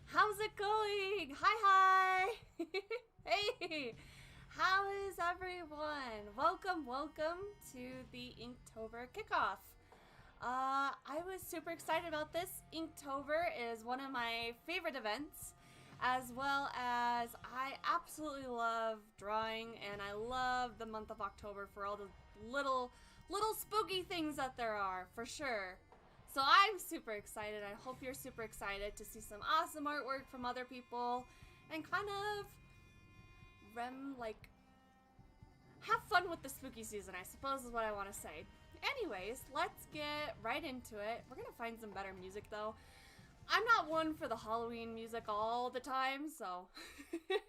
How's it going? Hi! Hey! How is everyone? Welcome to the Inktober kickoff. I was super excited about this. Inktober is one of my favorite events, as well as I absolutely love drawing, and I love the month of October for all the little spooky things that there are, for sure. So I'm super excited. I hope you're super excited to see some awesome artwork from other people and kind of have fun with the spooky season, I suppose is what I want to say. Anyways, let's get right into it. We're gonna find some better music though. I'm not one for the Halloween music all the time, so we'll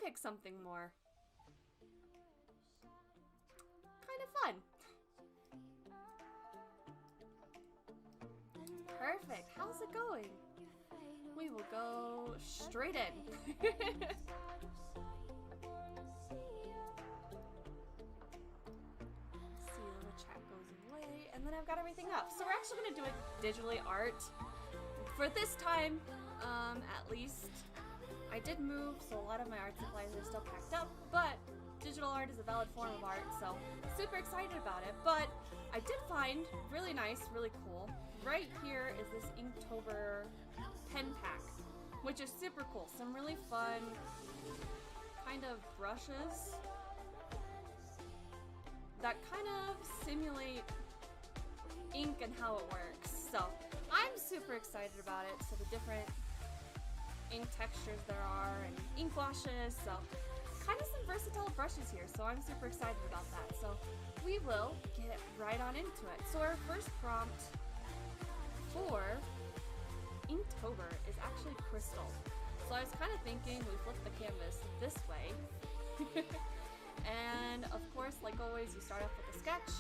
pick something more kind of fun. Perfect. How's it going? We will go straight in. Chat goes away, and then I've got everything up. So we're actually going to do it digitally art. For this time, at least, I did move, so a lot of my art supplies are still packed up, but digital art is a valid form of art, so super excited about it. But I did find really nice, really cool. Right here is this Inktober pen pack, which is super cool. Some really fun kind of brushes that kind of simulate ink and how it works. So I'm super excited about it. So the different ink textures there are and ink washes. So kind of some versatile brushes here. So I'm super excited about that. So we will get right on into it. So our first prompt for Inktober is actually crystal. So I was kind of thinking we flip the canvas this way. And of course, like always, you start off with a sketch.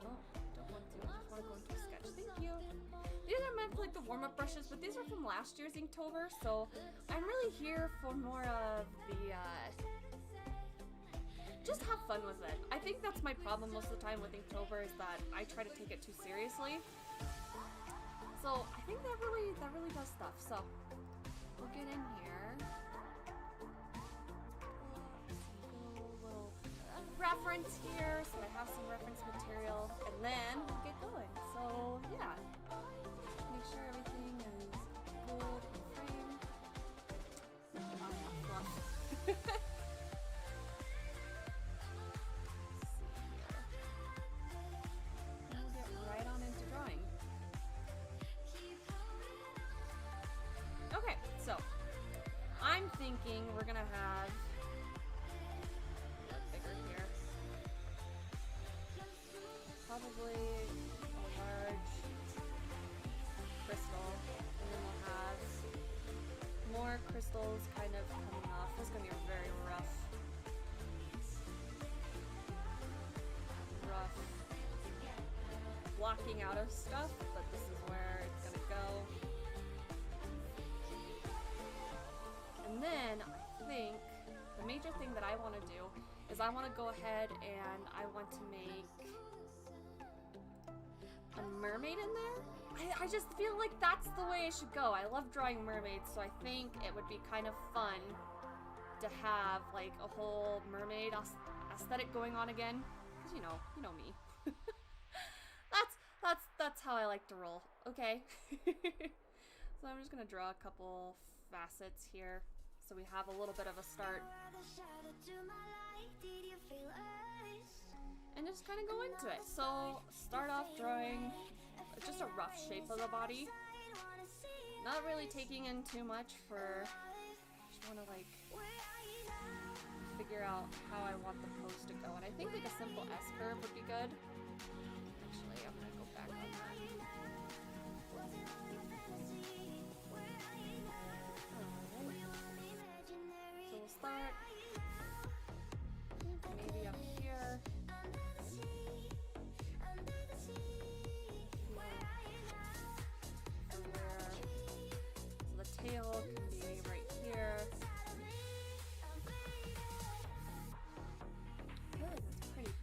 Oh, don't want to. I just want to go into a sketch. Thank you. These are meant for like the warm-up brushes, but these are from last year's Inktober, so I'm really here for more of the, just have fun with it. I think that's my problem most of the time with Inktober, is that I try to take it too seriously. So I think that really does stuff. So we'll get in here. Reference here, so I have some reference material, and then we'll get going. So yeah, make sure everything is good and framed. Fluff. Let's see here. And we'll get right on into drawing. Okay, so I'm thinking we're gonna have here. Probably a large crystal, and then we'll have more crystals kind of coming off. This is going to be a very rough blocking out of stuff, but this is where it's going to go. And then I think the major thing that I want to do is I want to go ahead and I want to make a mermaid in there. I just feel like that's the way it should go. I love drawing mermaids, so I think it would be kind of fun to have like a whole mermaid aesthetic going on again. Because you know me. That's how I like to roll. Okay. So I'm just gonna draw a couple facets here, so we have a little bit of a start. And just kind of go into it. So start off drawing just a rough shape of the body. Not really taking in too much for, just want to like figure out how I want the pose to go. And I think like a simple S curve would be good. Actually, I'm going to go back on that. So we'll start maybe up here. So the tail can be right here. I feel like that's pretty.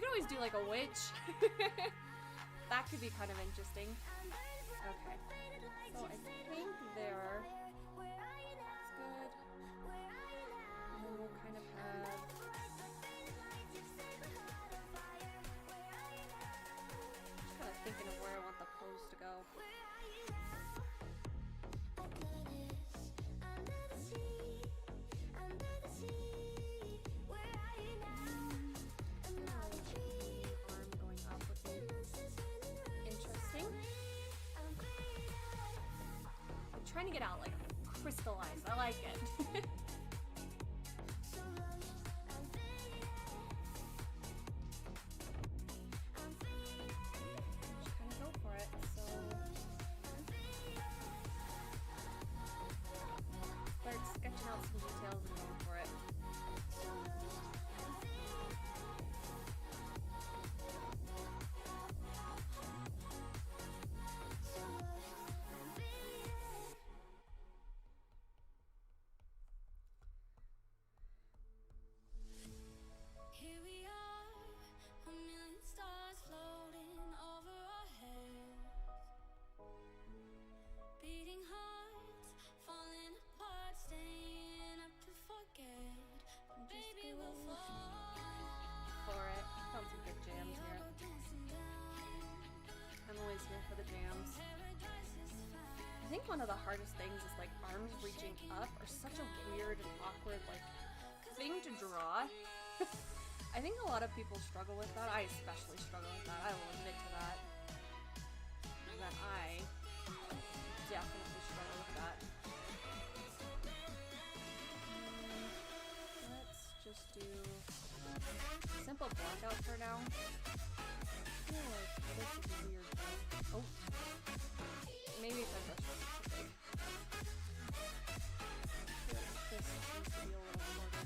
could always do like a witch. That could be kind of interesting. Okay. So I think there. That's good. And then we'll kind of have. Just kind of thinking of where I want the pose to go. Trying to get out like crystallized. I like it. Just kind of go for it. So start sketching out some details and going for it. For the jams. I think one of the hardest things is like arms reaching up are such a weird and awkward like thing to draw. I think a lot of people struggle with that. I especially struggle with that. I will admit to that. That I definitely struggle with that. Let's just do simple blackout for now. I feel like this is weird though. Oh. Maybe if I brush this too big. I feel like this needs to be a little shorter.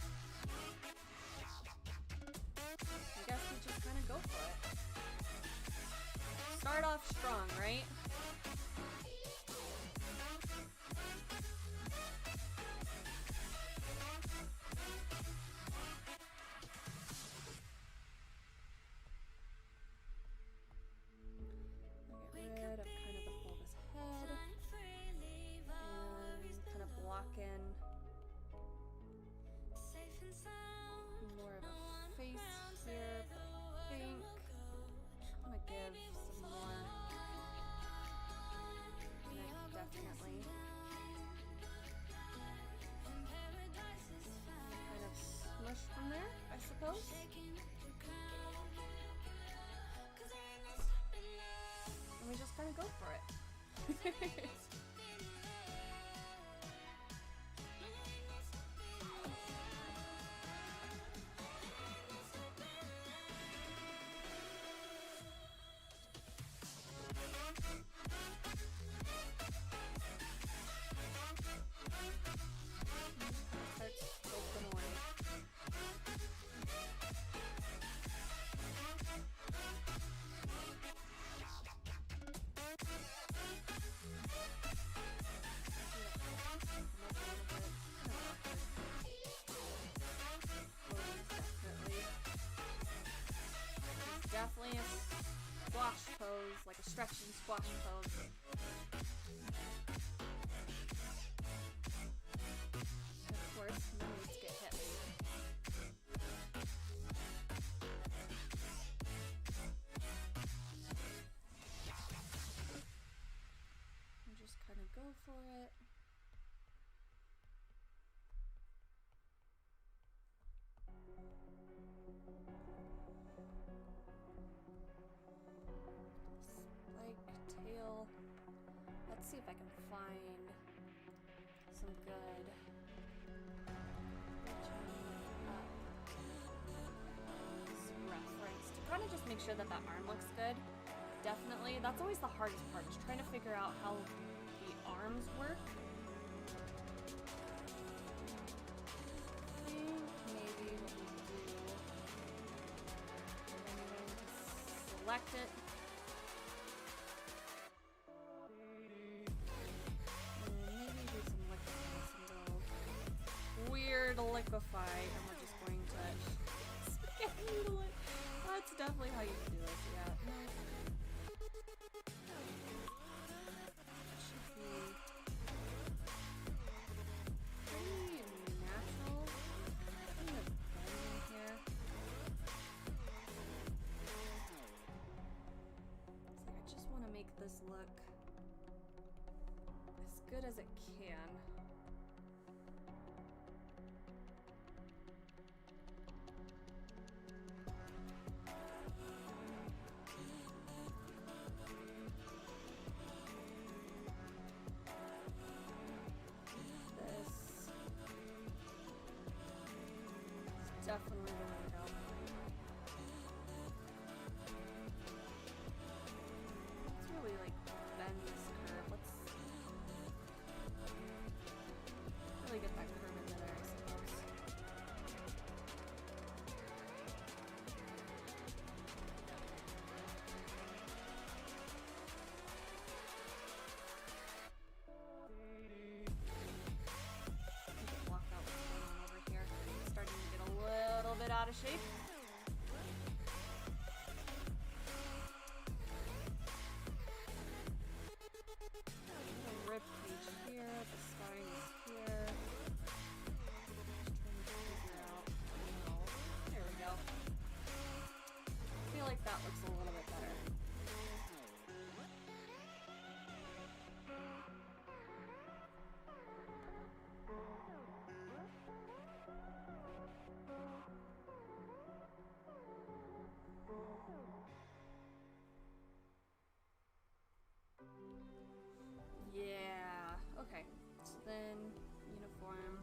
I guess we just kind of go for it. Start off strong, right? More of a face here, but I think I'm gonna give some more neck, definitely. Kind of smush from there, I suppose. And we just kind of go for it. Definitely a squash pose, like a stretching squash pose. And of course, no need to get hit. And just kind of go for it. Tail. Let's see if I can find some good reference to kind of just make sure that that arm looks good. Definitely, that's always the hardest part, is trying to figure out how the arms work. I think maybe what we do, I'm going to select it. Weird liquefy, and we're just going to spaghetti noodle it. That's definitely how you do this, yeah. No. That should be pretty natural. Kind of blending here. It's like I just want to make this look as good as it can. Definitely the way to go. Let's really like bend this curve. Let's really get that curve into there, I suppose. Block out what's going on over here. It's starting to get a little bit out of shape. The rib cage here, the spine is here. Just trying to figure out. There we go. I feel like that looks a little bit better. Yeah, okay. So then, uniform.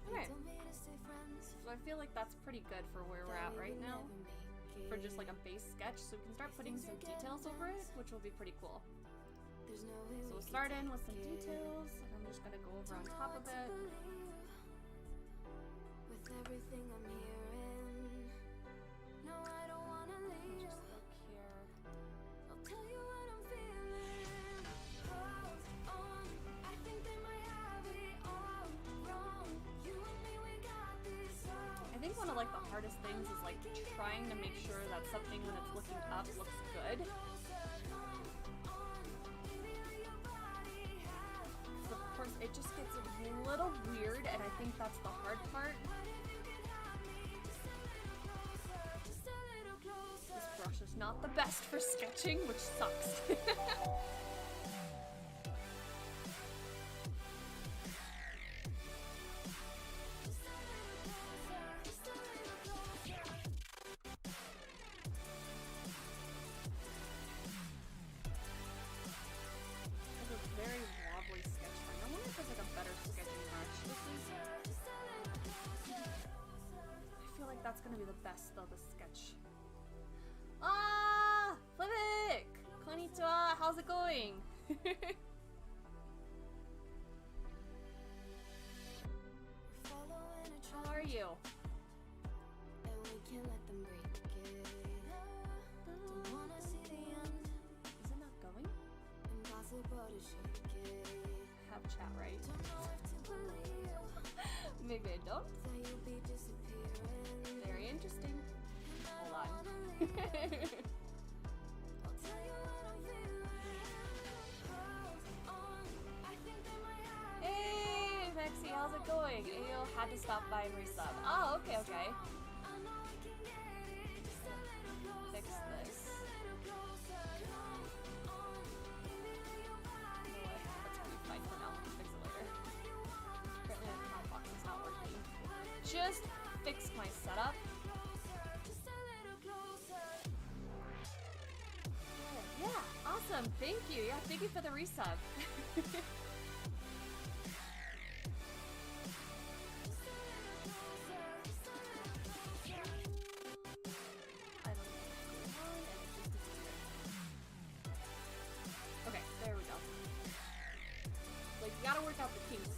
Okay. So I feel like that's pretty good for where we're at right now. For just like a base sketch, so we can start putting some details over it, which will be pretty cool. So we'll start in with some details, and I'm just gonna go over on top of it. With everything I'm hearing, no, I don't wanna leave. Just look here. I'll tell you what I'm feeling. Hold on, I think they might have it all wrong. You and me, we got this all. I think one of like the hardest things is like trying to make sure that something when it's looking up looks good. Of course, it just gets a little weird, and I think that's the hard part. This brush is not the best for sketching, which sucks. Very wobbly sketch pen. I wonder if there's like a better sketching brush. I feel like that's gonna be the best though, the sketch. Ah! Flivik! Konnichiwa! How's it going? How are you? Is it not going? Have chat, right? Maybe I don't. Very interesting. Hold on. Hey, Vexy, how's it going? Ayo had to stop by and resub. Oh, okay, okay. Fix this. Fine for now. Fix it later. Apparently the command box is not working. Just fix my setup. Yeah, awesome. Thank you. Yeah, thank you for the resub. Okay, there we go. Like, you gotta work out the kinks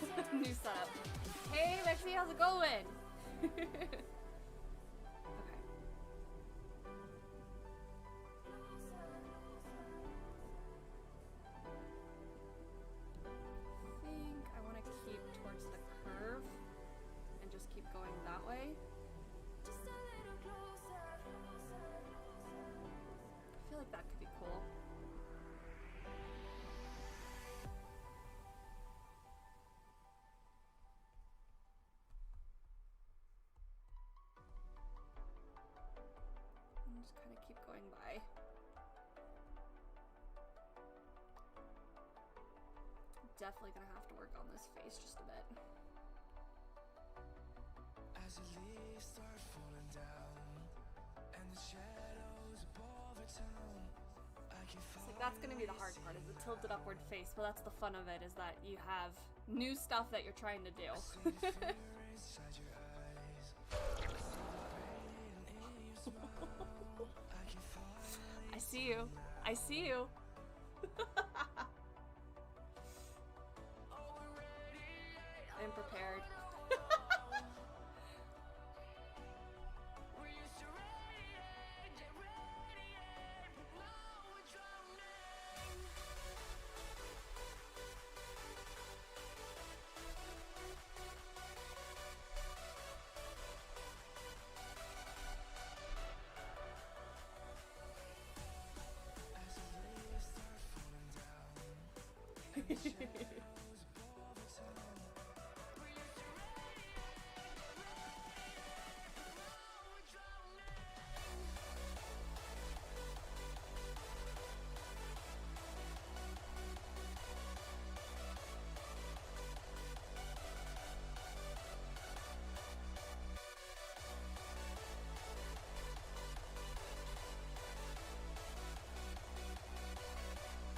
with the new setup. Hey, Vexy, how's it going? Okay. just kind of keep going by. Definitely gonna have to work on this face just a bit. As the leaves start falling down and the shadows above the town, it's like that's gonna be the hard part, is the tilted upward face, but that's the fun of it, is that you have new stuff that you're trying to do. I see you. I see you. I'm prepared.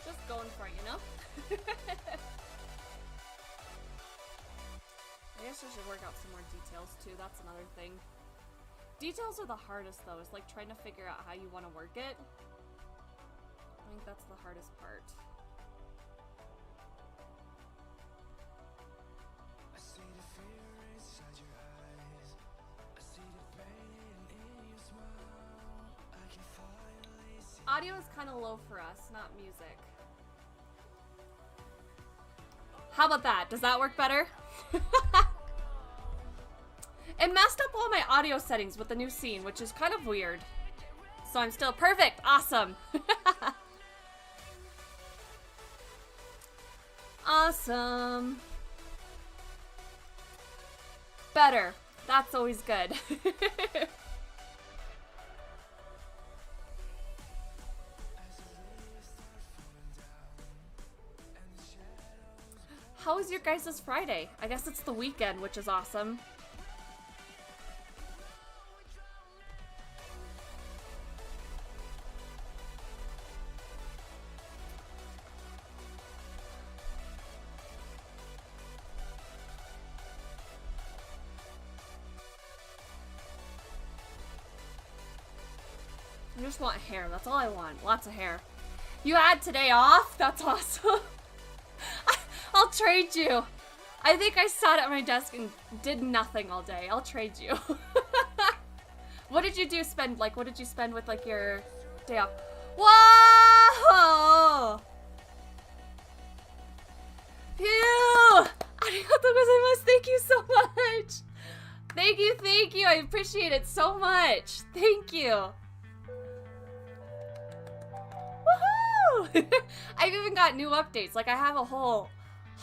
Just going for it, you know? I guess I should work out some more details too, that's another thing. Details are the hardest though, it's like trying to figure out how you want to work it. I think that's the hardest part. I see the fear inside your eyes. I see the pain in your smile. I can finally see. Audio is kind of low for us, not music. How about that? Does that work better? It messed up all my audio settings with the new scene, which is kind of weird. So I'm still perfect. Awesome. Awesome. Better. That's always good. How was your guys' Friday? I guess it's the weekend, which is awesome. I just want hair. That's all I want. Lots of hair. You had today off? That's awesome. I'll trade you. I think I sat at my desk and did nothing all day. I'll trade you. What did you do what did you spend with like your day off? Whoa! Phew! Arigatou gozaimasu. Thank you so much. Thank you. I appreciate it so much. Thank you. Woohoo! I've even got new updates. Like I have a whole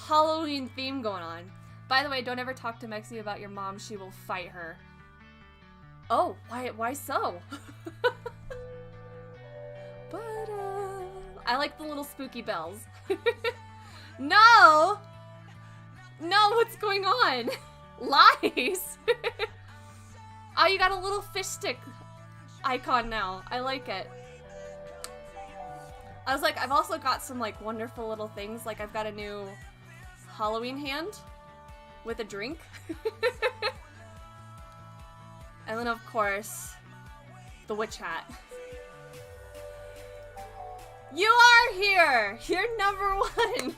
Halloween theme going on. By the way, don't ever talk to Mexi about your mom. She will fight her. Oh, why so? But, I like the little spooky bells. No! No, what's going on? Lies! Oh, you got a little fish stick icon now. I like it. I was like, I've also got some like wonderful little things. Like I've got a new Halloween hand with a drink. And then of course, the witch hat. You are here! You're number one!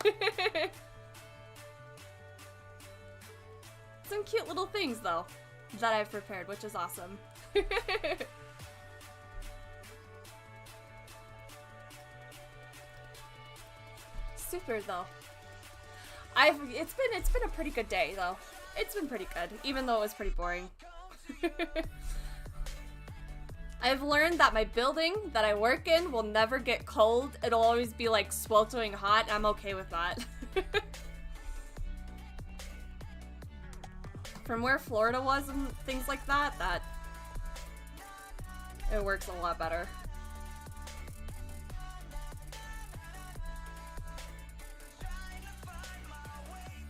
Some cute little things though that I've prepared, which is awesome. Super though. It's been a pretty good day though. It's been pretty good, even though it was pretty boring. I've learned that my building that I work in will never get cold. It'll always be like sweltering hot, and I'm okay with that. From where Florida was and things like that, It works a lot better.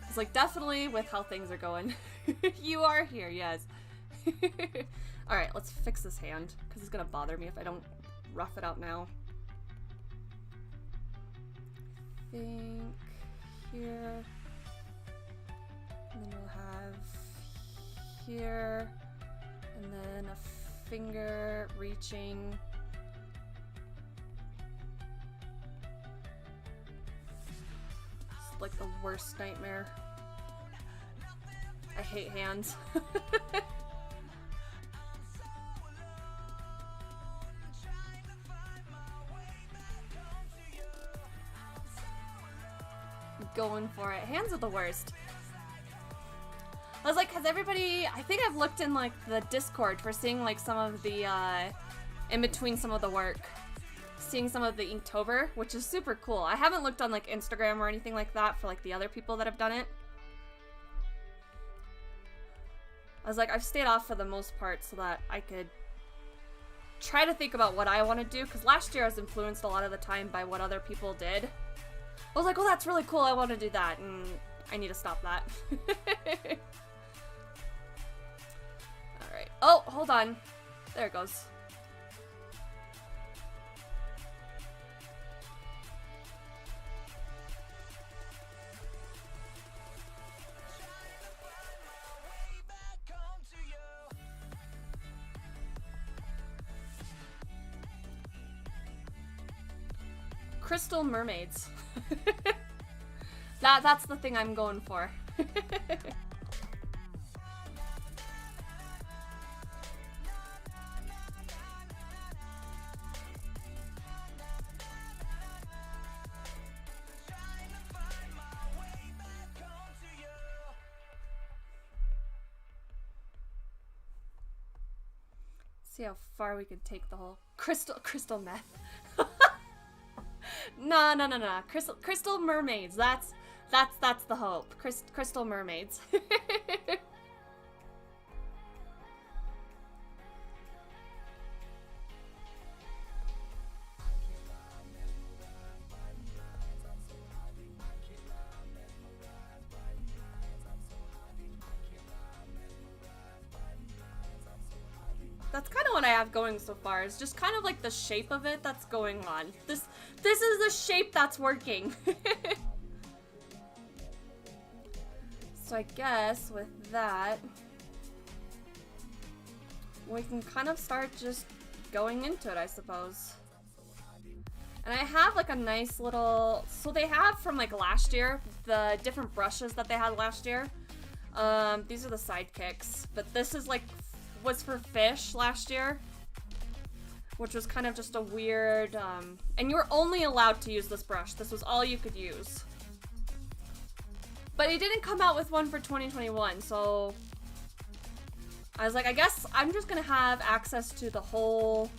It's like definitely with how things are going. You are here, yes. Alright, let's fix this hand, because it's gonna bother me if I don't rough it out now. I think here. And then we'll have here. And then a finger reaching. It's like the worst nightmare. I hate hands. Going for it. Hands are the worst. I was like, has everybody... I think I've looked in, like, the Discord for seeing, like, some of the, in between some of the work. Seeing some of the Inktober, which is super cool. I haven't looked on, like, Instagram or anything like that for, like, the other people that have done it. I was like, I've stayed off for the most part so that I could try to think about what I want to do, because last year I was influenced a lot of the time by what other people did. I was like, well, that's really cool, I want to do that, and I need to stop that. Alright. Oh, hold on. There it goes. Crystal mermaids. That's the thing I'm going for. See how far we could take the whole crystal meth. No. Crystal mermaids. That's the hope. Crystal mermaids. That's kind of what I have going so far. It's just kind of like the shape of it that's going on. This is the shape that's working. So I guess with that, we can kind of start just going into it, I suppose. And I have like a nice little, so they have from like last year, the different brushes that they had last year. These are the sidekicks, but this is like, was for fish last year, which was kind of just a weird, and you were only allowed to use this brush. This was all you could use. But it didn't come out with one for 2021, so I was like, I guess I'm just gonna have access to the whole,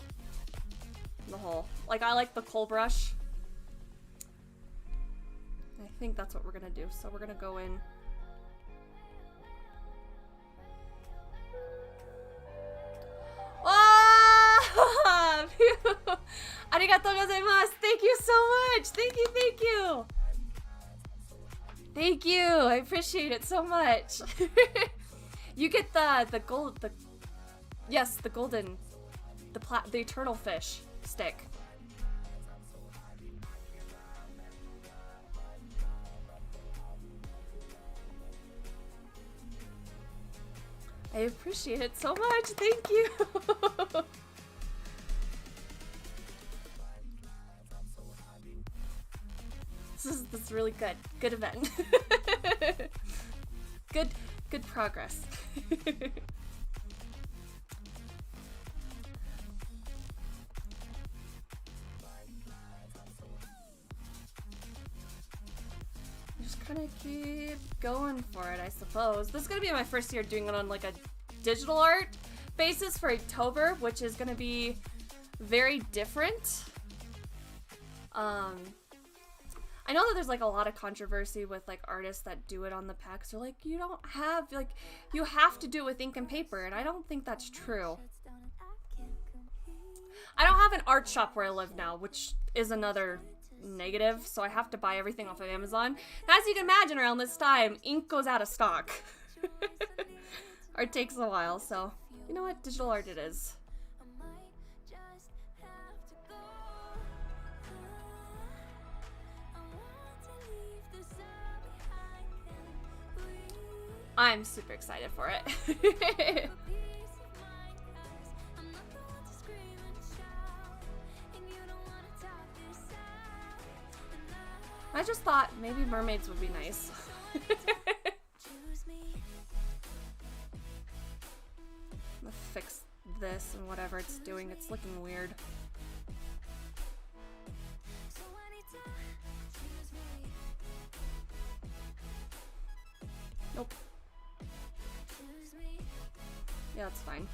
like I like the kohl brush. I think that's what we're gonna do. So we're gonna go in. Oh! Arigatou gozaimasu! Thank you so much! Thank you! Thank you! I appreciate it so much. You get the gold, yes, the golden, the eternal fish stick. I appreciate it so much. Thank you. This is really good. Good event. Good progress. Just kind of keep going for it, I suppose. This is gonna be my first year doing it on like a digital art basis for Inktober, which is gonna be very different. I know that there's like a lot of controversy with like artists that do it on the packs. They're like, you don't have, like, you have to do it with ink and paper, and I don't think that's true. I don't have an art shop where I live now, which is another negative, so I have to buy everything off of Amazon. And as you can imagine, around this time, ink goes out of stock. Or it takes a while, so you know what? Digital art it is. I'm super excited for it. I just thought maybe mermaids would be nice. I'm gonna fix this and whatever it's doing. It's looking weird. Nope. Yeah, that's fine.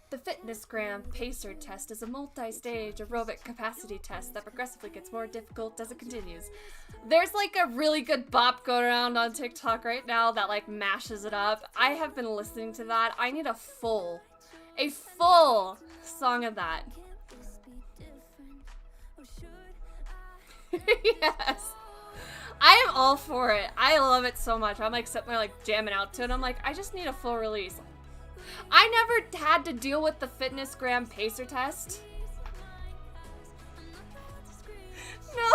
The Fitnessgram Pacer test is a multi-stage aerobic capacity test that progressively gets more difficult as it continues. There's like a really good bop going around on TikTok right now that like mashes it up. I have been listening to that. I need a full song of that. Yes. I am all for it. I love it so much. I'm like sitting there like jamming out to it. I'm like, I just need a full release. I never had to deal with the Fitnessgram Pacer test. No.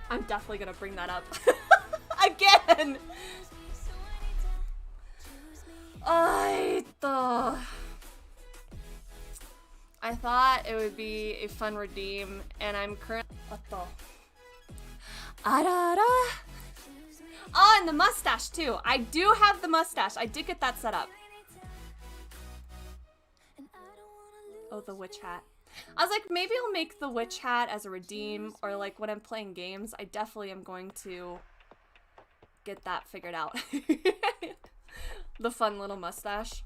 I'm definitely gonna bring that up. Again. I thought it would be a fun redeem, and I'm currently. Oh, and the mustache too. I do have the mustache. I did get that set up. Oh, the witch hat. I was like, maybe I'll make the witch hat as a redeem, or like when I'm playing games, I definitely am going to get that figured out. The fun little mustache.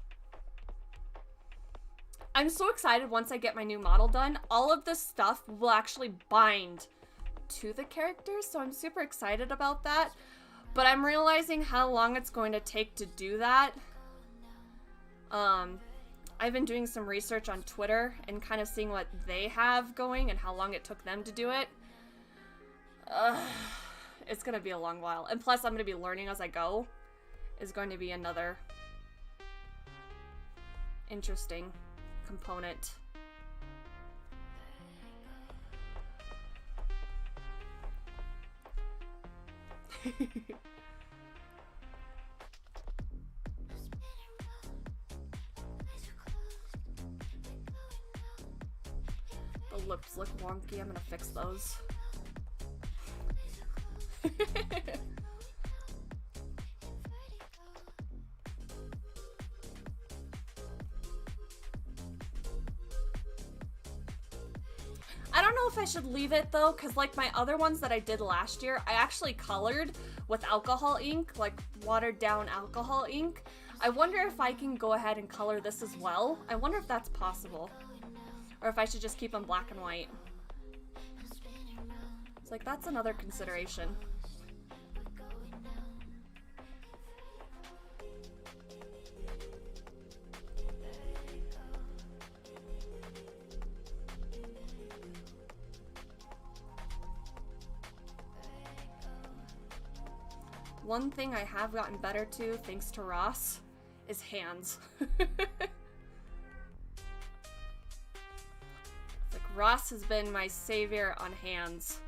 I'm so excited once I get my new model done. All of this stuff will actually bind to the characters, so I'm super excited about that. But I'm realizing how long it's going to take to do that. I've been doing some research on Twitter and kind of seeing what they have going and how long it took them to do it. It's going to be a long while. And plus, I'm going to be learning as I go. Is going to be another interesting component. The lips look wonky. I'm gonna fix those. I don't know if I should leave it though, because like my other ones that I did last year, I actually colored with alcohol ink, like watered down alcohol ink. I wonder if I can go ahead and color this as well. I wonder if that's possible. Or if I should just keep them black and white. It's like, that's another consideration. One thing I have gotten better to, thanks to Ross, is hands. Like, Ross has been my savior on hands.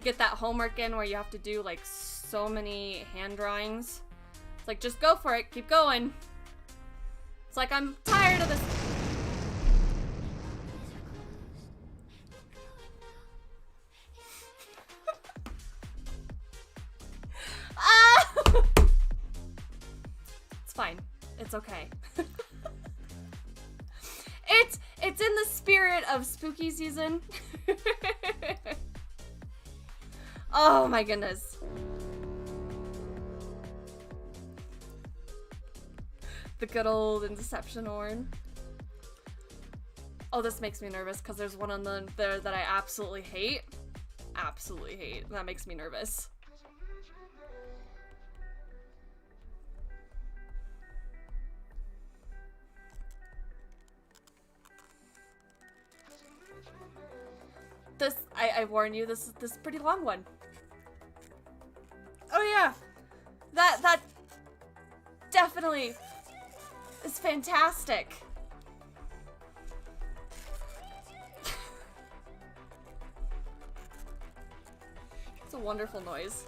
Get that homework in where you have to do like so many hand drawings. It's like, just go for it, keep going. It's like, I'm tired of this. It's fine. It's okay. It's in the spirit of spooky season. Oh my goodness. The good old Inception horn. Oh, this makes me nervous because there's one on there that I absolutely hate. Absolutely hate. That makes me nervous. I warn you, this is a pretty long one. Oh yeah, that definitely is fantastic. It's a wonderful noise.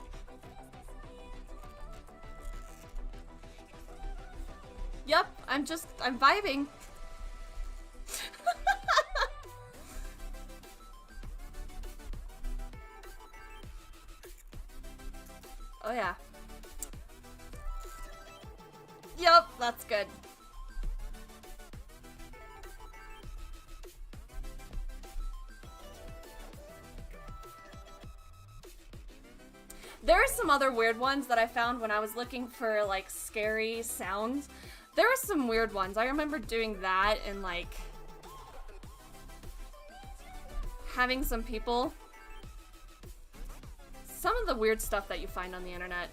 Yep, I'm vibing. Oh yeah. Yep, that's good. There are some other weird ones that I found when I was looking for like scary sounds. There are some weird ones. I remember doing that and like having some people. Some of the weird stuff that you find on the internet.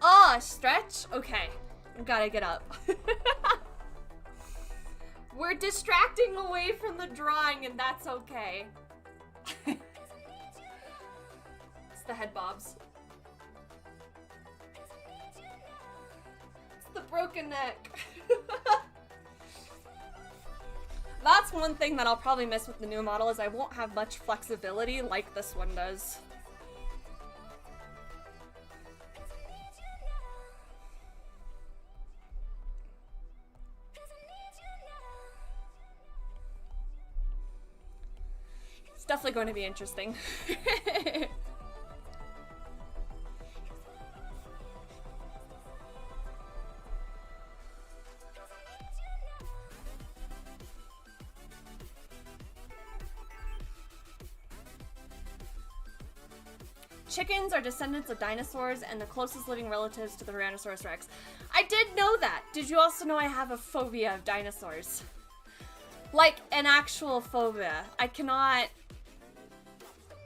Oh, stretch? Okay. Gotta get up. We're distracting away from the drawing and that's okay. It's the head bobs. It's the broken neck. That's one thing that I'll probably miss with the new model is I won't have much flexibility like this one does. It's definitely going to be interesting. Chickens are descendants of dinosaurs and the closest living relatives to the Tyrannosaurus Rex. I did know that. Did you also know I have a phobia of dinosaurs? Like, an actual phobia. I cannot...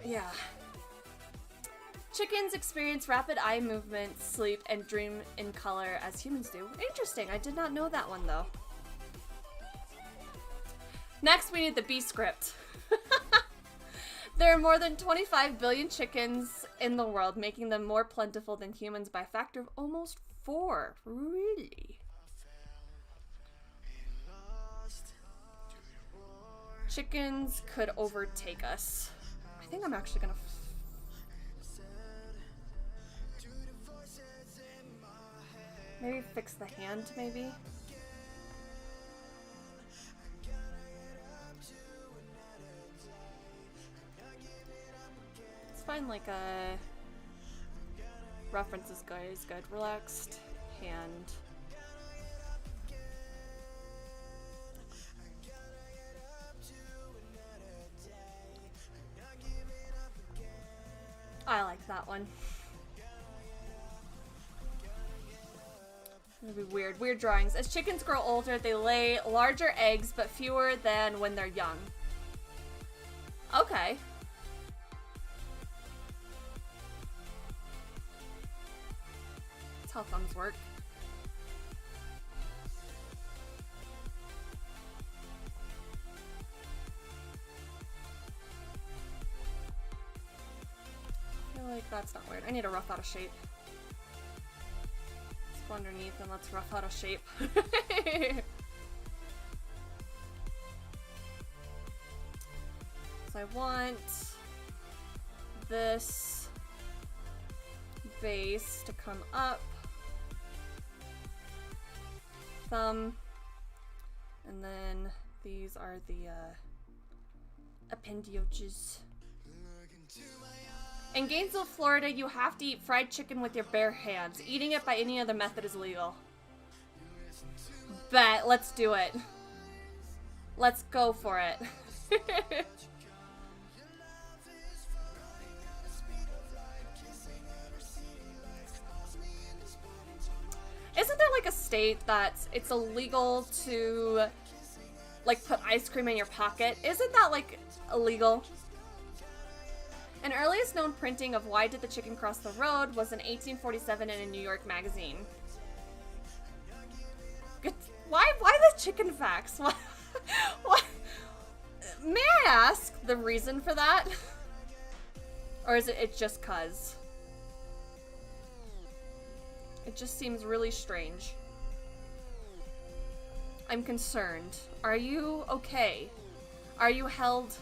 Yeah. Chickens experience rapid eye movement, sleep, and dream in color as humans do. Interesting. I did not know that one, though. Next, we need the B script. There are more than 25 billion chickens in the world, making them more plentiful than humans by a factor of almost 4. Really? Chickens could overtake us. I think I'm actually gonna... Maybe fix the hand, maybe? Find like a reference is good. Relaxed hand. I like that one. It'll be weird. Weird drawings. As chickens grow older, they lay larger eggs, but fewer than when they're young. Okay. How thumbs work. I feel like that's not weird. I need to rough out a shape. Let's go underneath and let's rough out a shape. So I want this base to come up. Thumb, and then these are the appendages. In Gainesville, Florida, you have to eat fried chicken with your bare hands. Eating it by any other method is illegal. Bet, let's do it. Let's go for it. Isn't there like a state that it's illegal to like put ice cream in your pocket? Isn't that like illegal? An earliest known printing of Why Did the Chicken Cross the Road was in 1847 in a New York magazine. Why the chicken facts? What? May I ask the reason for that? Or is it just cuz? It just seems really strange. I'm concerned. Are you okay? Are you held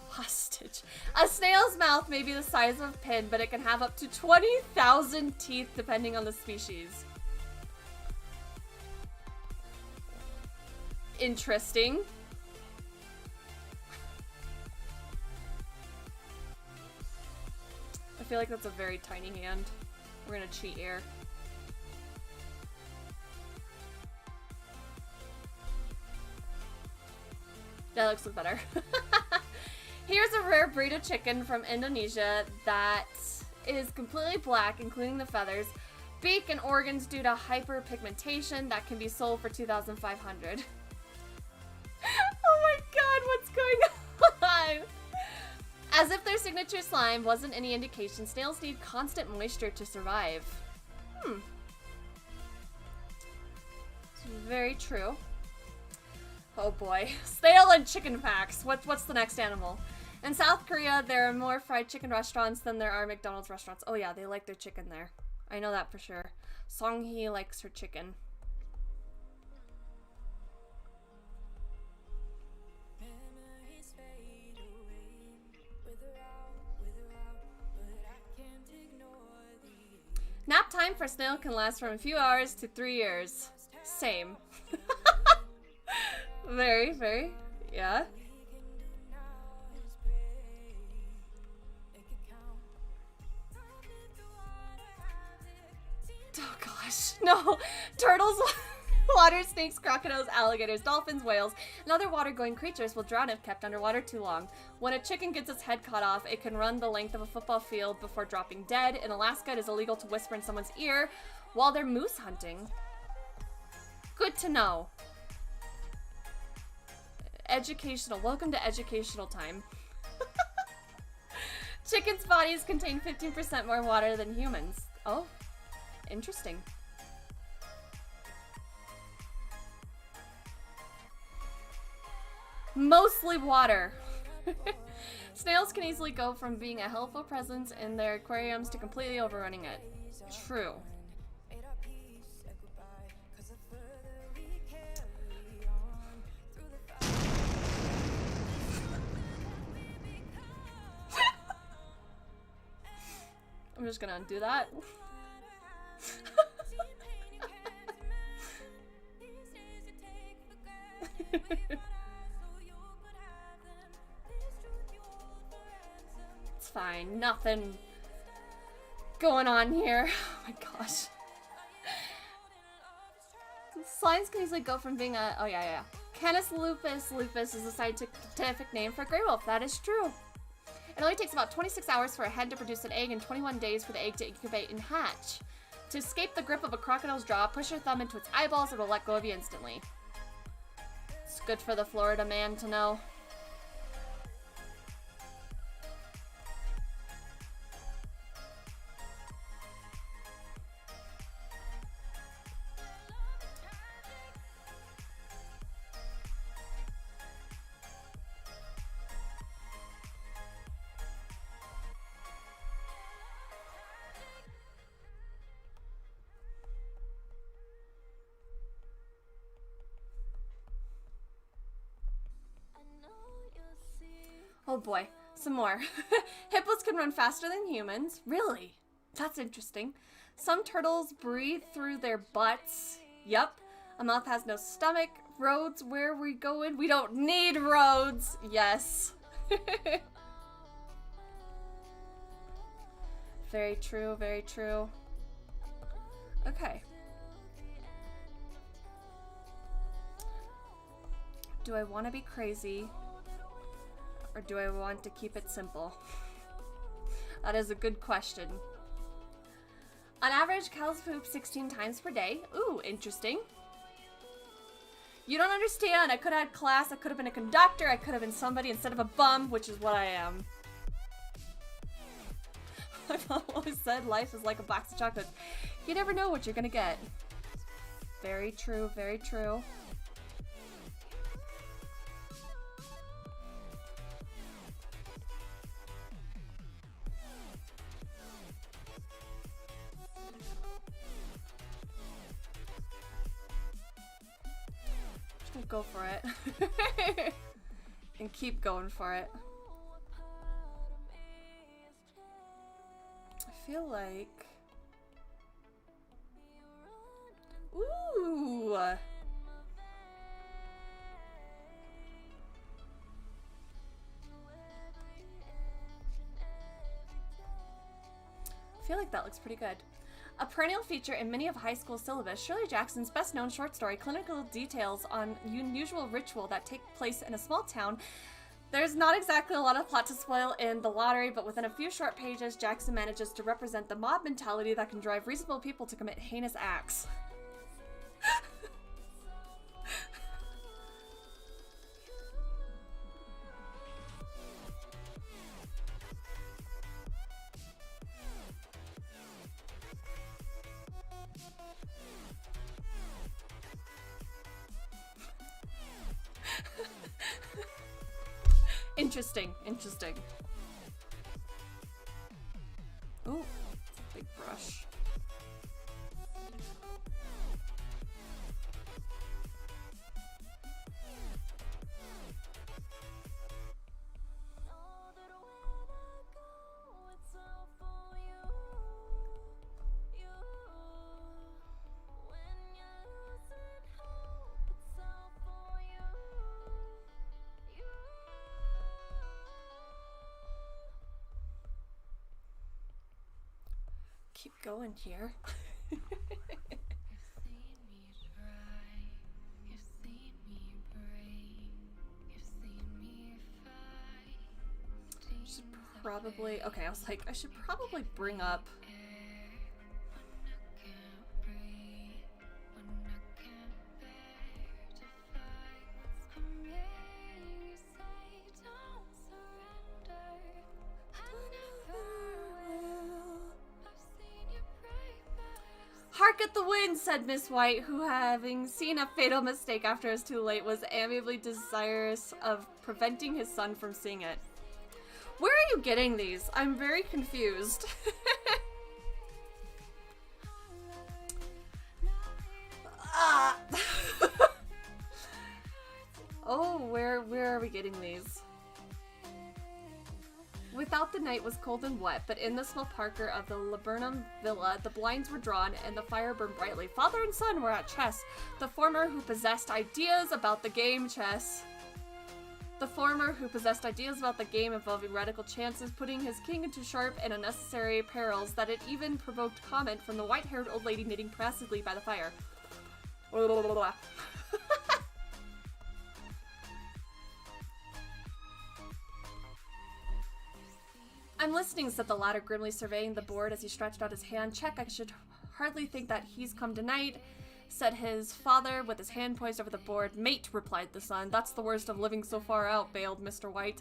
hostage? A snail's mouth may be the size of a pin, but it can have up to 20,000 teeth depending on the species. Interesting. I feel like that's a very tiny hand. We're gonna cheat here. That looks better. Here's a rare breed of chicken from Indonesia that is completely black, including the feathers, beak, and organs due to hyperpigmentation that can be sold for $2,500. Oh my god, what's going on? As if their signature slime wasn't any indication, snails need constant moisture to survive. It's very true. Oh boy. Snail and chicken facts. What's the next animal? In South Korea, there are more fried chicken restaurants than there are McDonald's restaurants. Oh yeah, they like their chicken there. I know that for sure. Songhee likes her chicken. Nap time for snail can last from a few hours to 3 years. Same. Very, very, yeah. Oh gosh, no. Turtles, water snakes, crocodiles, alligators, dolphins, whales, and other water-going creatures will drown if kept underwater too long. When a chicken gets its head cut off, it can run the length of a football field before dropping dead. In Alaska, it is illegal to whisper in someone's ear while they're moose hunting. Good to know. Educational. Welcome to educational time. Chickens' bodies contain 15% more water than humans. Oh, interesting. Mostly water. Snails can easily go from being a helpful presence in their aquariums to completely overrunning it. True. I'm just gonna undo that. It's fine. Nothing going on here. Oh my gosh. Slimes can easily go from being a... Oh, yeah. Canis lupus lupus is a scientific name for gray wolf. That is true. It only takes about 26 hours for a hen to produce an egg and 21 days for the egg to incubate and hatch. To escape the grip of a crocodile's jaw, push your thumb into its eyeballs, it will let go of you instantly. It's good for the Florida man to know. Oh boy, some more. Hippos can run faster than humans. Really? That's interesting. Some turtles breathe through their butts. Yup. A moth has no stomach. Roads, where are we going? We don't need roads. Yes. Very true, very true. Okay. Do I want to be crazy? Or do I want to keep it simple? That is a good question. On average, cows poop 16 times per day. Ooh, interesting. You don't understand. I could have had class. I could have been a conductor. I could have been somebody instead of a bum, which is what I am. My mom always said life is like a box of chocolates. You never know what you're gonna get. Very true, very true. Just gonna go for it. And keep going for it. I feel like... Ooh! I feel like that looks pretty good. A perennial feature in many of high school syllabus, Shirley Jackson's best-known short story, clinical details on unusual ritual that take place in a small town. There's not exactly a lot of plot to spoil in The Lottery, but within a few short pages, Jackson manages to represent the mob mentality that can drive reasonable people to commit heinous acts. Interesting, interesting. Ooh, it's a big brush. Keep going here. Should probably, okay, I was like, I should probably bring up "Hark at the wind," said Miss White, who, having seen a fatal mistake after it was too late, was amiably desirous of preventing his son from seeing it. Where are you getting these? I'm very confused. Oh, where are we getting these? Without, the night was cold and wet, but in the small parlor of the Laburnum Villa, the blinds were drawn and the fire burned brightly. Father and son were at chess, the former who possessed ideas about the game chess. The former who possessed ideas about the game involving radical chances, putting his king into sharp and unnecessary perils that it even provoked comment from the white-haired old lady knitting placidly by the fire. I'm listening, said the latter, grimly surveying the board as he stretched out his hand. Check, I should hardly think that he's come tonight, said his father with his hand poised over the board. Mate, replied the son. That's the worst of living so far out, bailed Mr. White,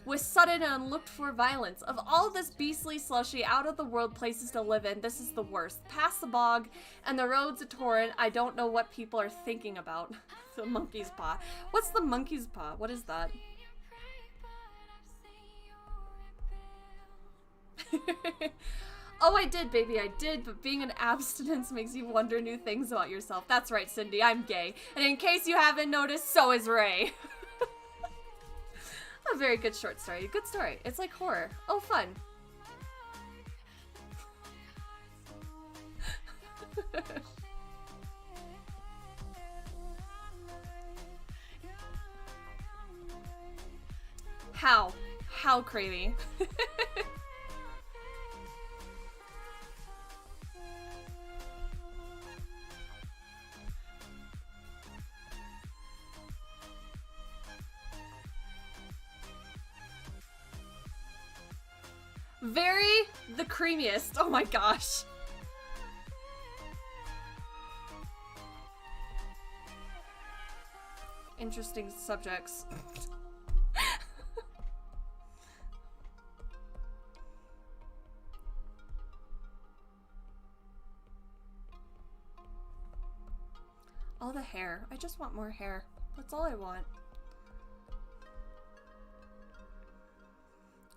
with sudden and unlooked-for violence. Of all this beastly, slushy, out-of-the-world places to live in, this is the worst. Past the bog and the road's a torrent. I don't know what people are thinking about. The monkey's paw. What's the monkey's paw? What is that? Oh, I did, baby, I did, but being an abstinence makes you wonder new things about yourself. That's right, Cindy, I'm gay. And in case you haven't noticed, so is Ray. A very good short story. Good story. It's like horror. Oh, fun. How? How creepy. Very the creamiest. Oh my gosh. Interesting subjects. All the hair. I just want more hair. That's all I want.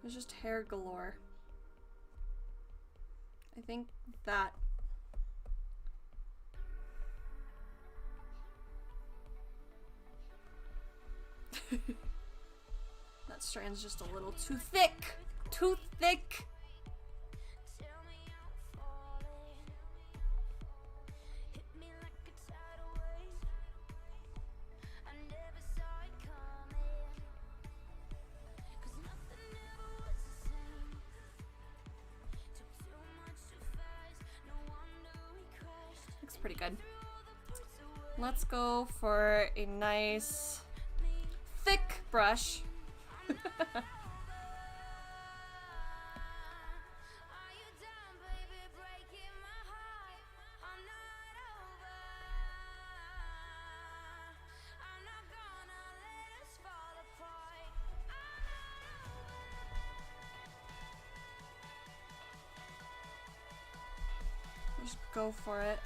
There's just hair galore. I think that... that strand's just a little too thick! Too thick! Looks pretty good. Let's go for a nice thick brush. Just go for it.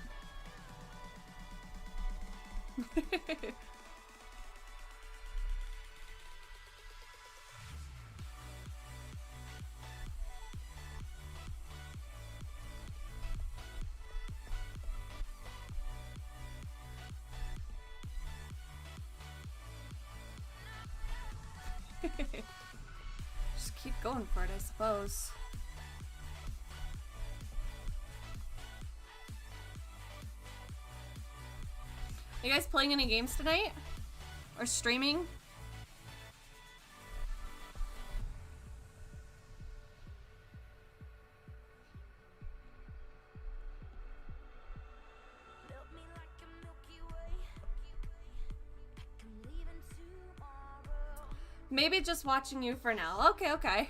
Just keep going for it, I suppose. Are you guys playing any games tonight? Or streaming? Maybe just watching you for now. Okay, okay.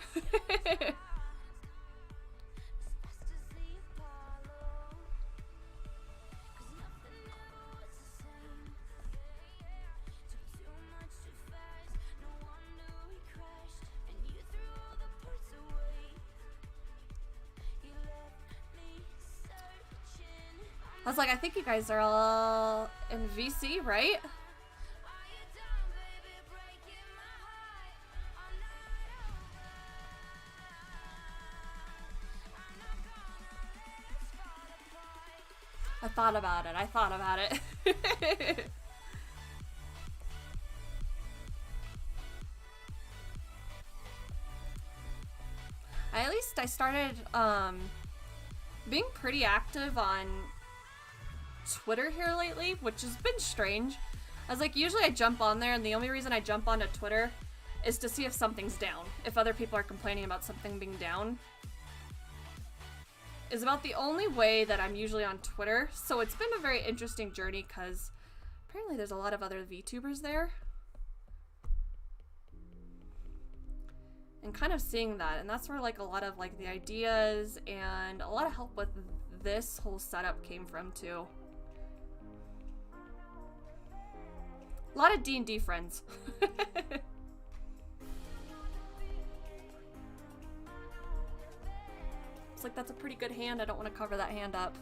I was like, I think you guys are all in VC, right? I thought about it. I thought about it. I started being pretty active on Twitter here lately, which has been strange. I was like, usually I jump on there, and the only reason I jump onto Twitter is to see if something's down. If other people are complaining about something being down. Is about the only way that I'm usually on Twitter. So it's been a very interesting journey because apparently there's a lot of other VTubers there. And kind of seeing that, and that's where like a lot of like the ideas and a lot of help with this whole setup came from too. A lot of D&D friends. It's like, that's a pretty good hand. I don't want to cover that hand up.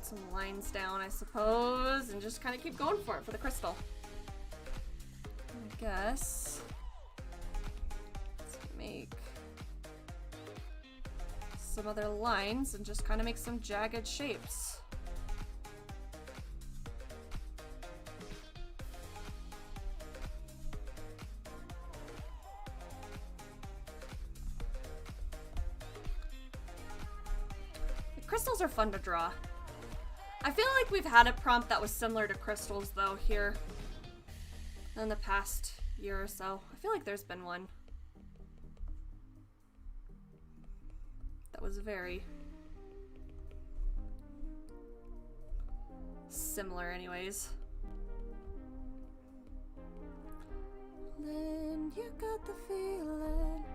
Some lines down, I suppose, and just kind of keep going for it for the crystal. I guess let's make some other lines and just kind of make some jagged shapes. The crystals are fun to draw. I feel like we've had a prompt that was similar to crystals, though, here in the past year or so. I feel like there's been one that was very similar anyways. Lynn, you got the feeling.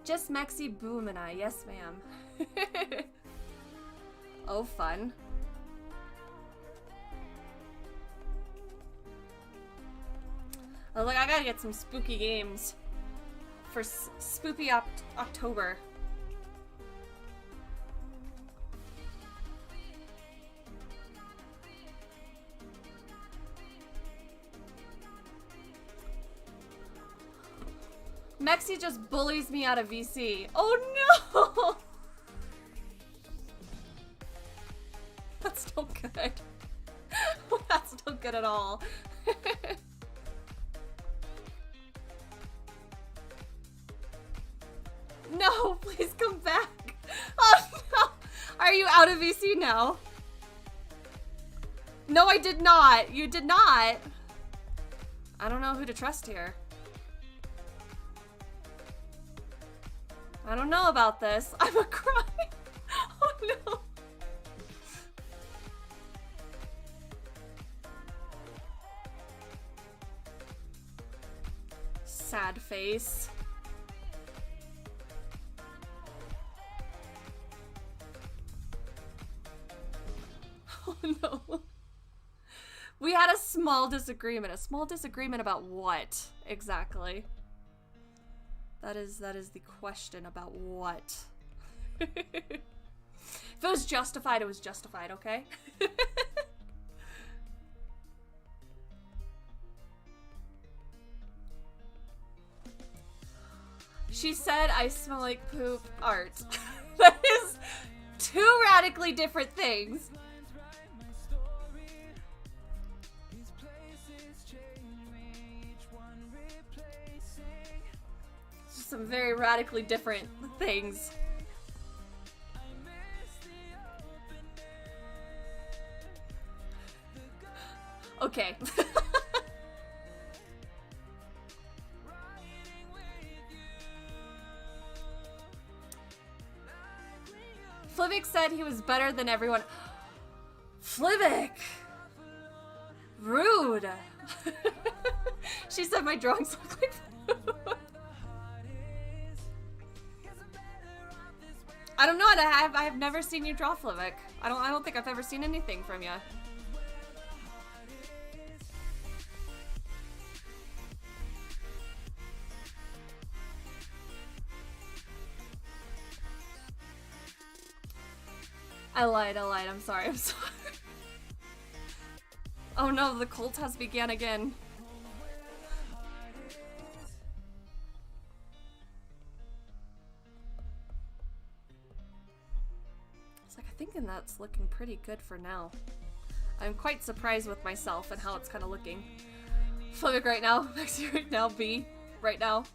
Just Maxi Boom and I. Yes, ma'am. Oh, fun. Oh, look, I gotta get some spooky games for spooky October. Mexi just bullies me out of VC. Oh no! That's no good. That's no good at all. No, please come back. Oh no! Are you out of VC now? No, I did not. You did not. I don't know who to trust here. I don't know about this. I'm a cry. Oh no. Sad face. Oh no. We had a small disagreement. A small disagreement about what exactly? That is the question. About what? If it was justified, it was justified, okay? She said I smell like poop. Art. That is two radically different things. Some very radically different things. Okay. Flivik said he was better than everyone. Flivik! Rude! She said my drawings look like food. I don't know. I have never seen you draw, Flivik. I don't think I've ever seen anything from you. I lied. I'm sorry. Oh no, the cult has began again. Thinking that's looking pretty good for now. I'm quite surprised with myself and how it's kind of looking. Flivik right now, Mexi right now, B right now.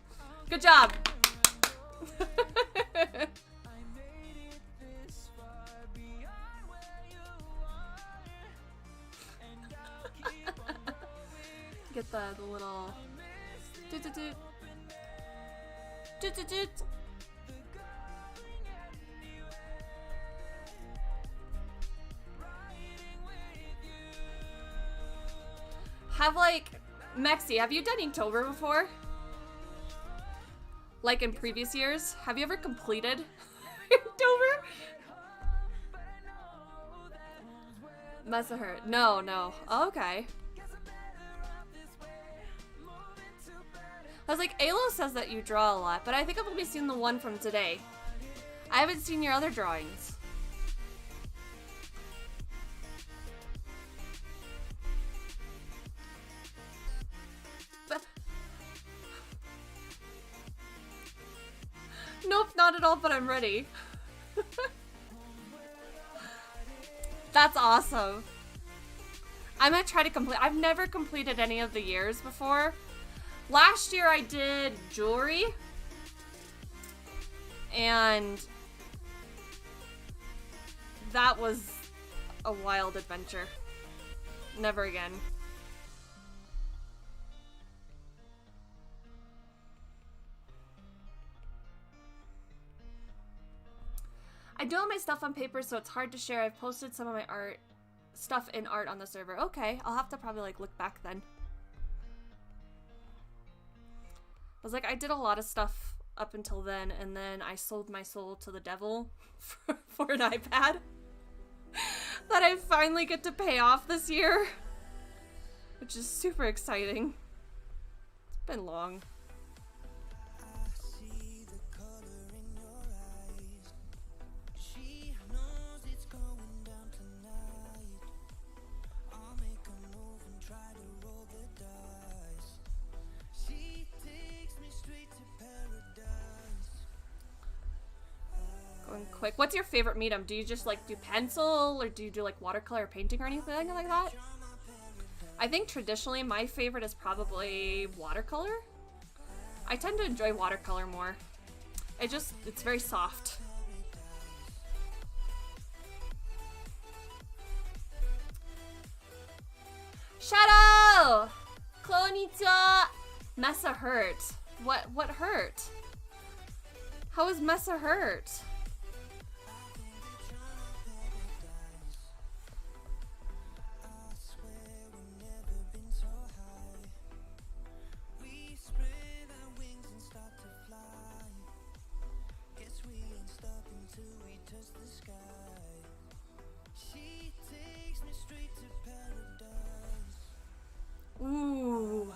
Good job! Get the little... Doot-doot-doot. Doot-doot-doot. Have like, Mexi, have you done Inktober before? Like in previous years? Have you ever completed Inktober? Must have hurt. No. Oh, okay. I was like, Alo says that you draw a lot, but I think I've only seen the one from today. I haven't seen your other drawings. Nope, not at all, but I'm ready. That's awesome. I'm gonna try to complete. I've never completed any of the years before. Last year I did jewelry. And that was a wild adventure. Never again. I do all my stuff on paper, so it's hard to share. I've posted some of my stuff in art on the server. Okay, I'll have to probably like look back then. I was like, I did a lot of stuff up until then, and then I sold my soul to the devil for an iPad. that I finally get to pay off this year, which is super exciting. It's been long. Going quick. What's your favorite medium? Do you just like do pencil, or do you do like watercolor painting or anything like that? I think traditionally my favorite is probably watercolor. I tend to enjoy watercolor more. It's very soft. Shadow! Konnichiwa! Mesa hurt. What hurt? How is Mesa hurt? Ooh.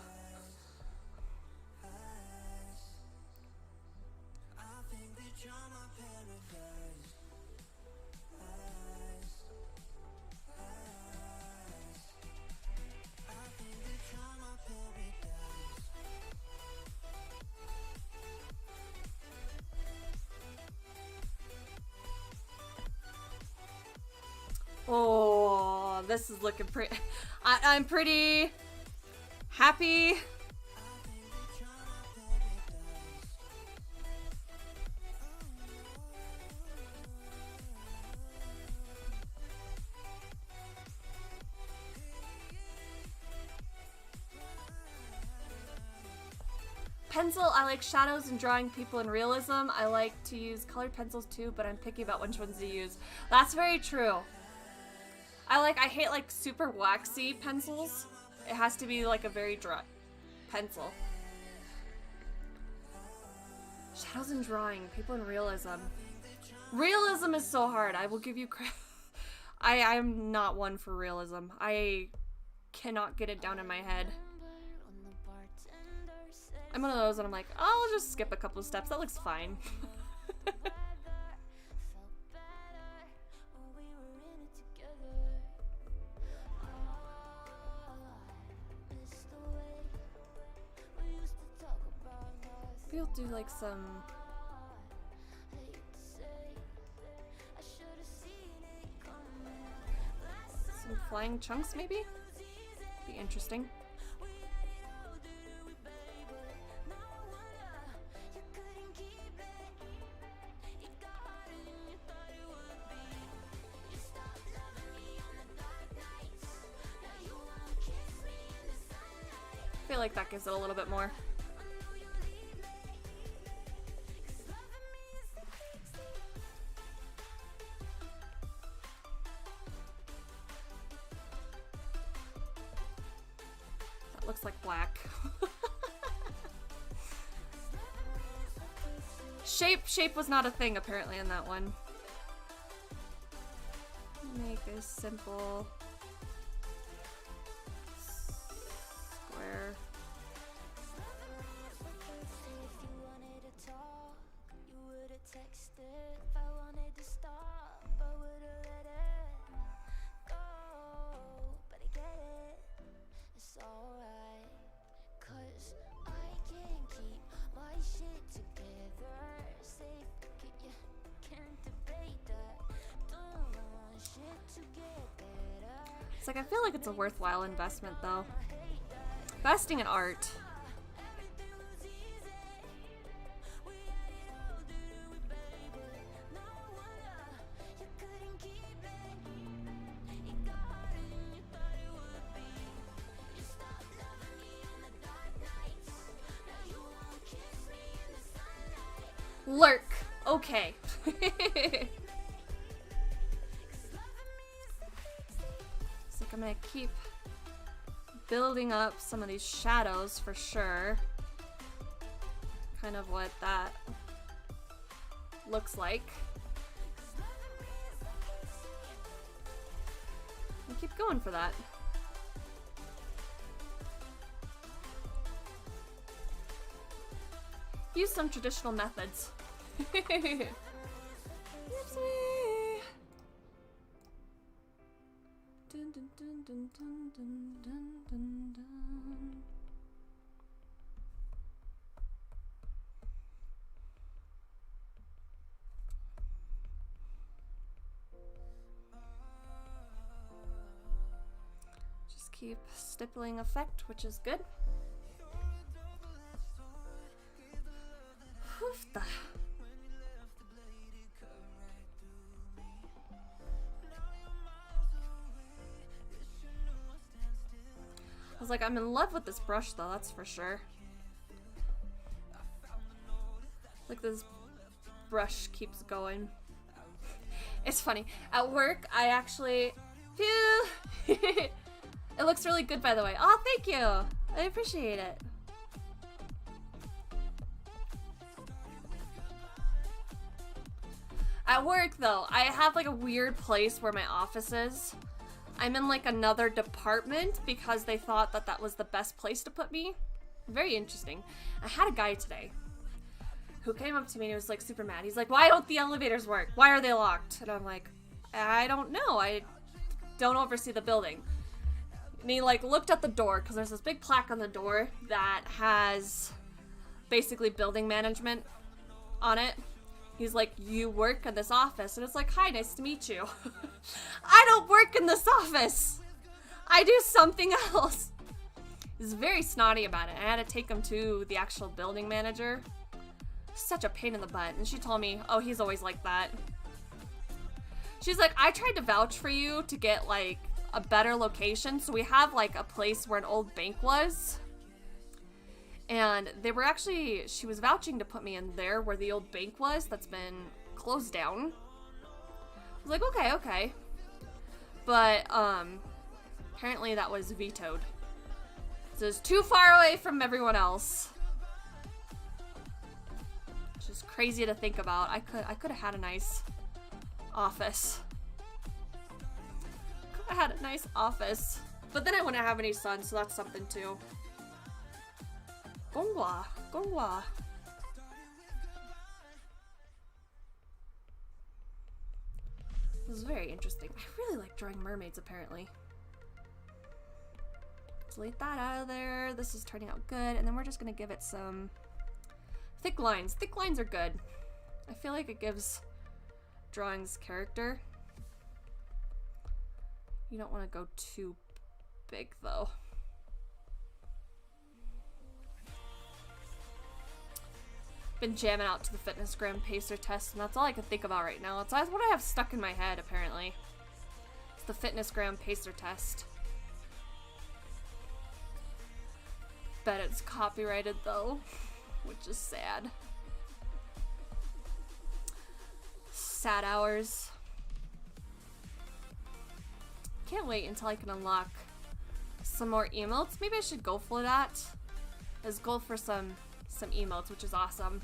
Oh, this is looking pretty. I'm pretty happy. Pencil, I like shadows and drawing people in realism. I like to use colored pencils too, but I'm picky about which ones to use. That's very true. I hate like super waxy pencils. It has to be like a very dry pencil. Shadows and drawing, people in realism. Realism is so hard. I will give you credit. I'm not one for realism. I cannot get it down in my head. I'm one of those that I'm like, oh, I'll just skip a couple of steps. That looks fine. We'll do like some flying chunks maybe? Be interesting. I feel like that gives it a little bit more. That looks like black. Shape was not a thing apparently in that one. Make this simple. Square. It's like, I feel like it's a worthwhile investment though. Investing in art. Lurk. Okay. I'm gonna keep building up some of these shadows for sure. Kind of what that looks like. I keep going for that. Use some traditional methods. Oopsie. Dun, dun, dun, dun, dun, dun, dun, dun, dun. Just keep stippling effect, which is good. Hoofda. I was like, I'm in love with this brush though, that's for sure. Like this brush keeps going. It's funny. At work, I actually phew. It looks really good, by the way. Oh, thank you. I appreciate it. At work though, I have like a weird place where my office is. I'm in like another department because they thought that that was the best place to put me. Very interesting. I had a guy today who came up to me and he was like super mad. He's like, why don't the elevators work? Why are they locked? And I'm like, I don't know. I don't oversee the building. And he like looked at the door because there's this big plaque on the door that has basically building management on it. He's like, you work in this office? And it's like, hi, nice to meet you. I don't work in this office. I do something else. He's very snotty about it. I had to take him to the actual building manager. Such a pain in the butt. And she told me, oh, he's always like that. She's like, I tried to vouch for you to get like a better location. So we have like a place where an old bank was. And they were actually, she was vouching to put me in there where the old bank was that's been closed down. I was like, okay. But, apparently that was vetoed. So it's too far away from everyone else. Which is crazy to think about. I could have had a nice office. Could have had a nice office. But then I wouldn't have any sun, so that's something too. Gongwa. This is very interesting. I really like drawing mermaids, apparently. Delete that out of there. This is turning out good. And then we're just going to give it some thick lines. Thick lines are good. I feel like it gives drawings character. You don't want to go too big, though. Been jamming out to the Fitnessgram pacer test, and that's all I can think about right now. It's what I have stuck in my head, apparently. It's the Fitnessgram pacer test. Bet it's copyrighted, though, which is sad. Sad hours. Can't wait until I can unlock some more emotes. Maybe I should go for that. Let's go for some emotes, which is awesome.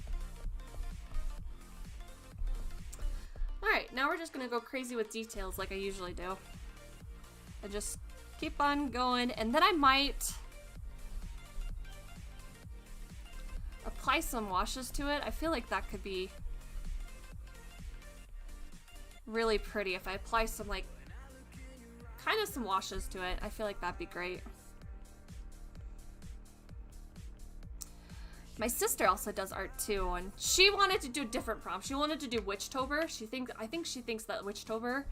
Alright, now we're just gonna go crazy with details like I usually do. I just keep on going, and then I might apply some washes to it. I feel like that could be really pretty if I apply some, like, kind of some washes to it. I feel like that'd be great. My sister also does art too, and she wanted to do a different prompt. She wanted to do Witchtober. I think she thinks that Witchtober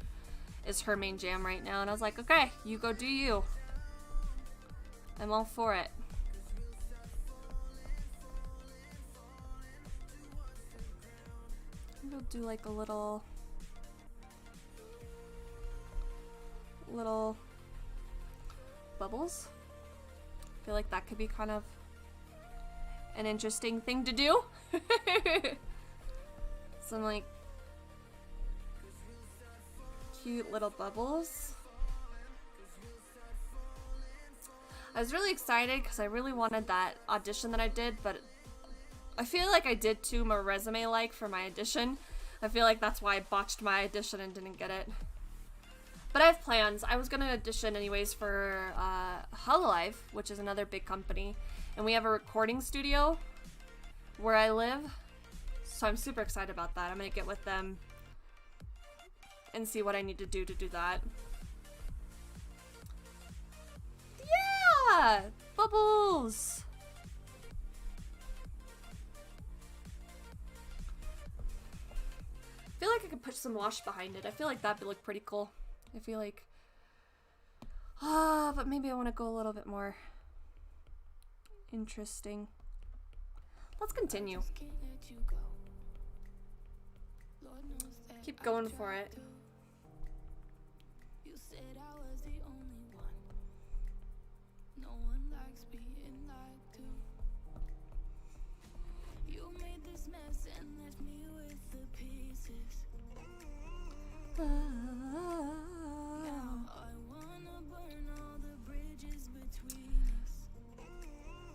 is her main jam right now, and I was like, okay, you go do you. I'm all for it. We'll do like a little bubbles. I feel like that could be kind of an interesting thing to do. Some like cute little bubbles. I was really excited because I really wanted that audition that I did, but I feel like I did too more resume like for my audition. I feel like that's why I botched my audition and didn't get it. But I have plans. I was gonna audition anyways for Hololive, which is another big company. And we have a recording studio where I live. So I'm super excited about that. I'm gonna get with them and see what I need to do that. Yeah! Bubbles! I feel like I could put some wash behind it. I feel like that'd look pretty cool. I feel like... but maybe I want to go a little bit more interesting. Let's continue. Keep going for it.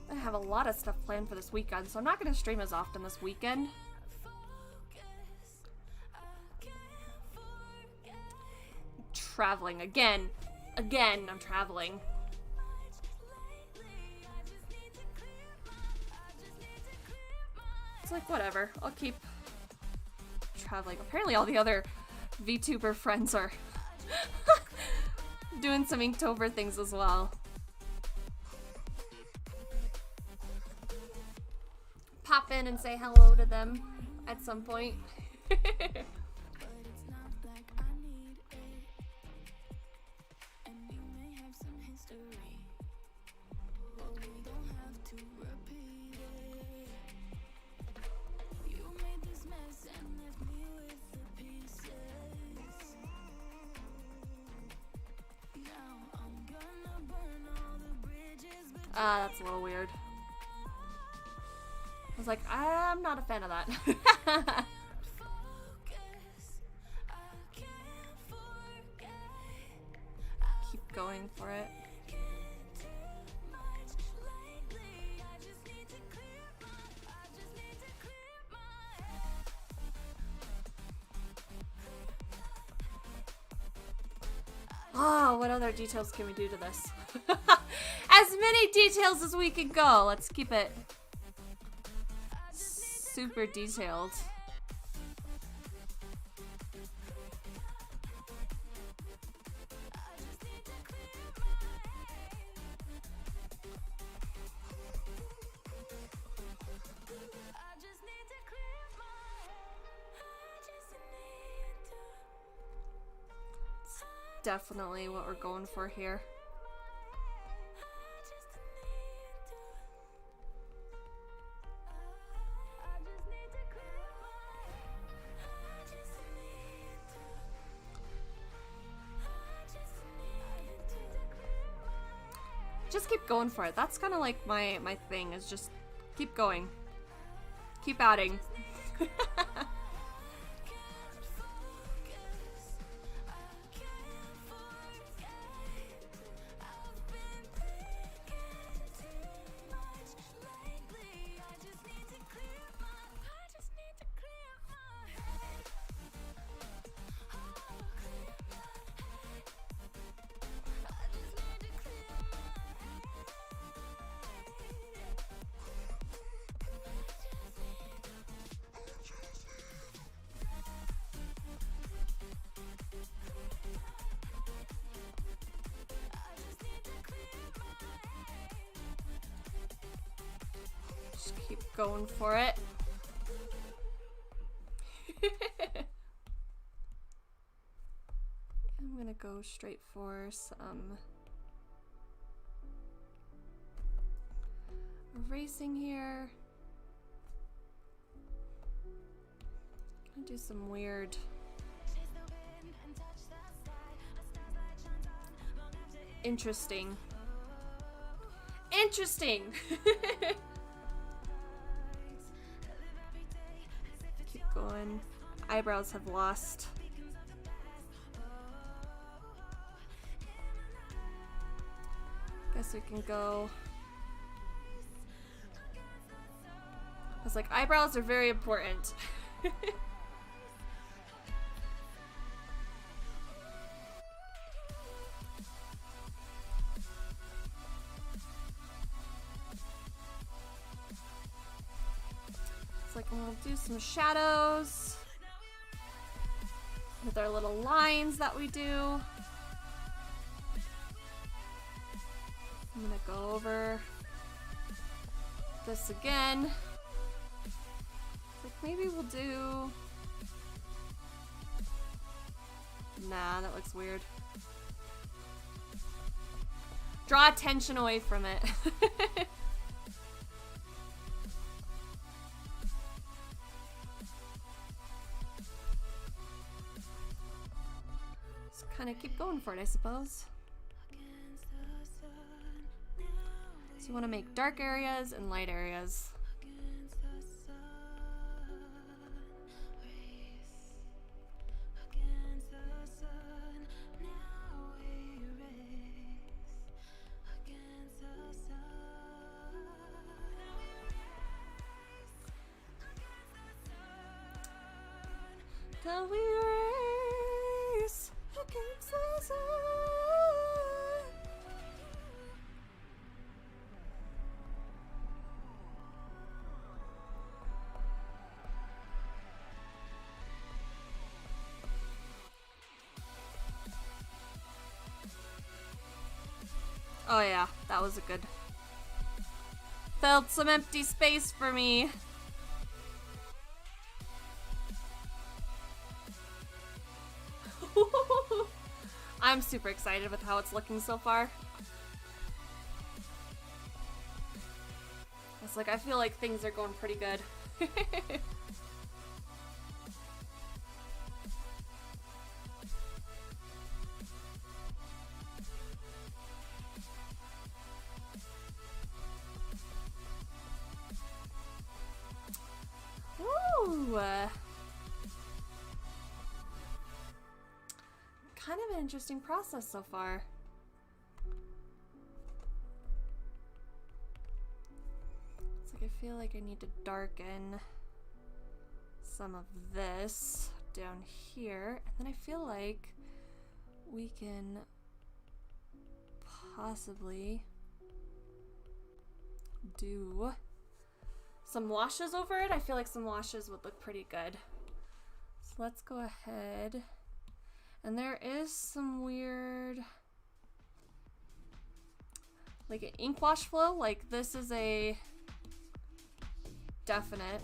I have a lot of stuff planned for this weekend, so I'm not going to stream as often this weekend. Traveling again. Again, I'm traveling. It's like, whatever. I'll keep traveling. Apparently all the other VTuber friends are doing some Inktober things as well. Pop in and say hello to them at some point. That's a little weird. I was like, I'm not a fan of that. Keep going for it. Oh, what other details can we do to this? As many details as we can go. Let's keep it super detailed. It's definitely what we're going for here. Just keep going for it. That's kind of like my thing, is just keep going. Keep adding. Just keep going for it. I'm gonna go straight for some erasing here. I'm gonna do some weird interesting. Keep going. Eyebrows have lost. Guess we can go. I was like, eyebrows are very important. We'll do some shadows with our little lines that we do. I'm gonna go over this again. Like maybe we'll do... Nah, that looks weird. Draw attention away from it. Just kind of keep going for it, I suppose. So you want to make dark areas and light areas. Can we race against the sun? Oh yeah, that was a good... Filled some empty space for me. I'm super excited with how it's looking so far. It's like, I feel like things are going pretty good. Ooh. Kind of an interesting process so far. It's like I feel like I need to darken some of this down here, and then I feel like we can possibly do some washes over it. I feel like some washes would look pretty good. So let's go ahead. And there is some weird, like an ink wash flow. Like this is a definite.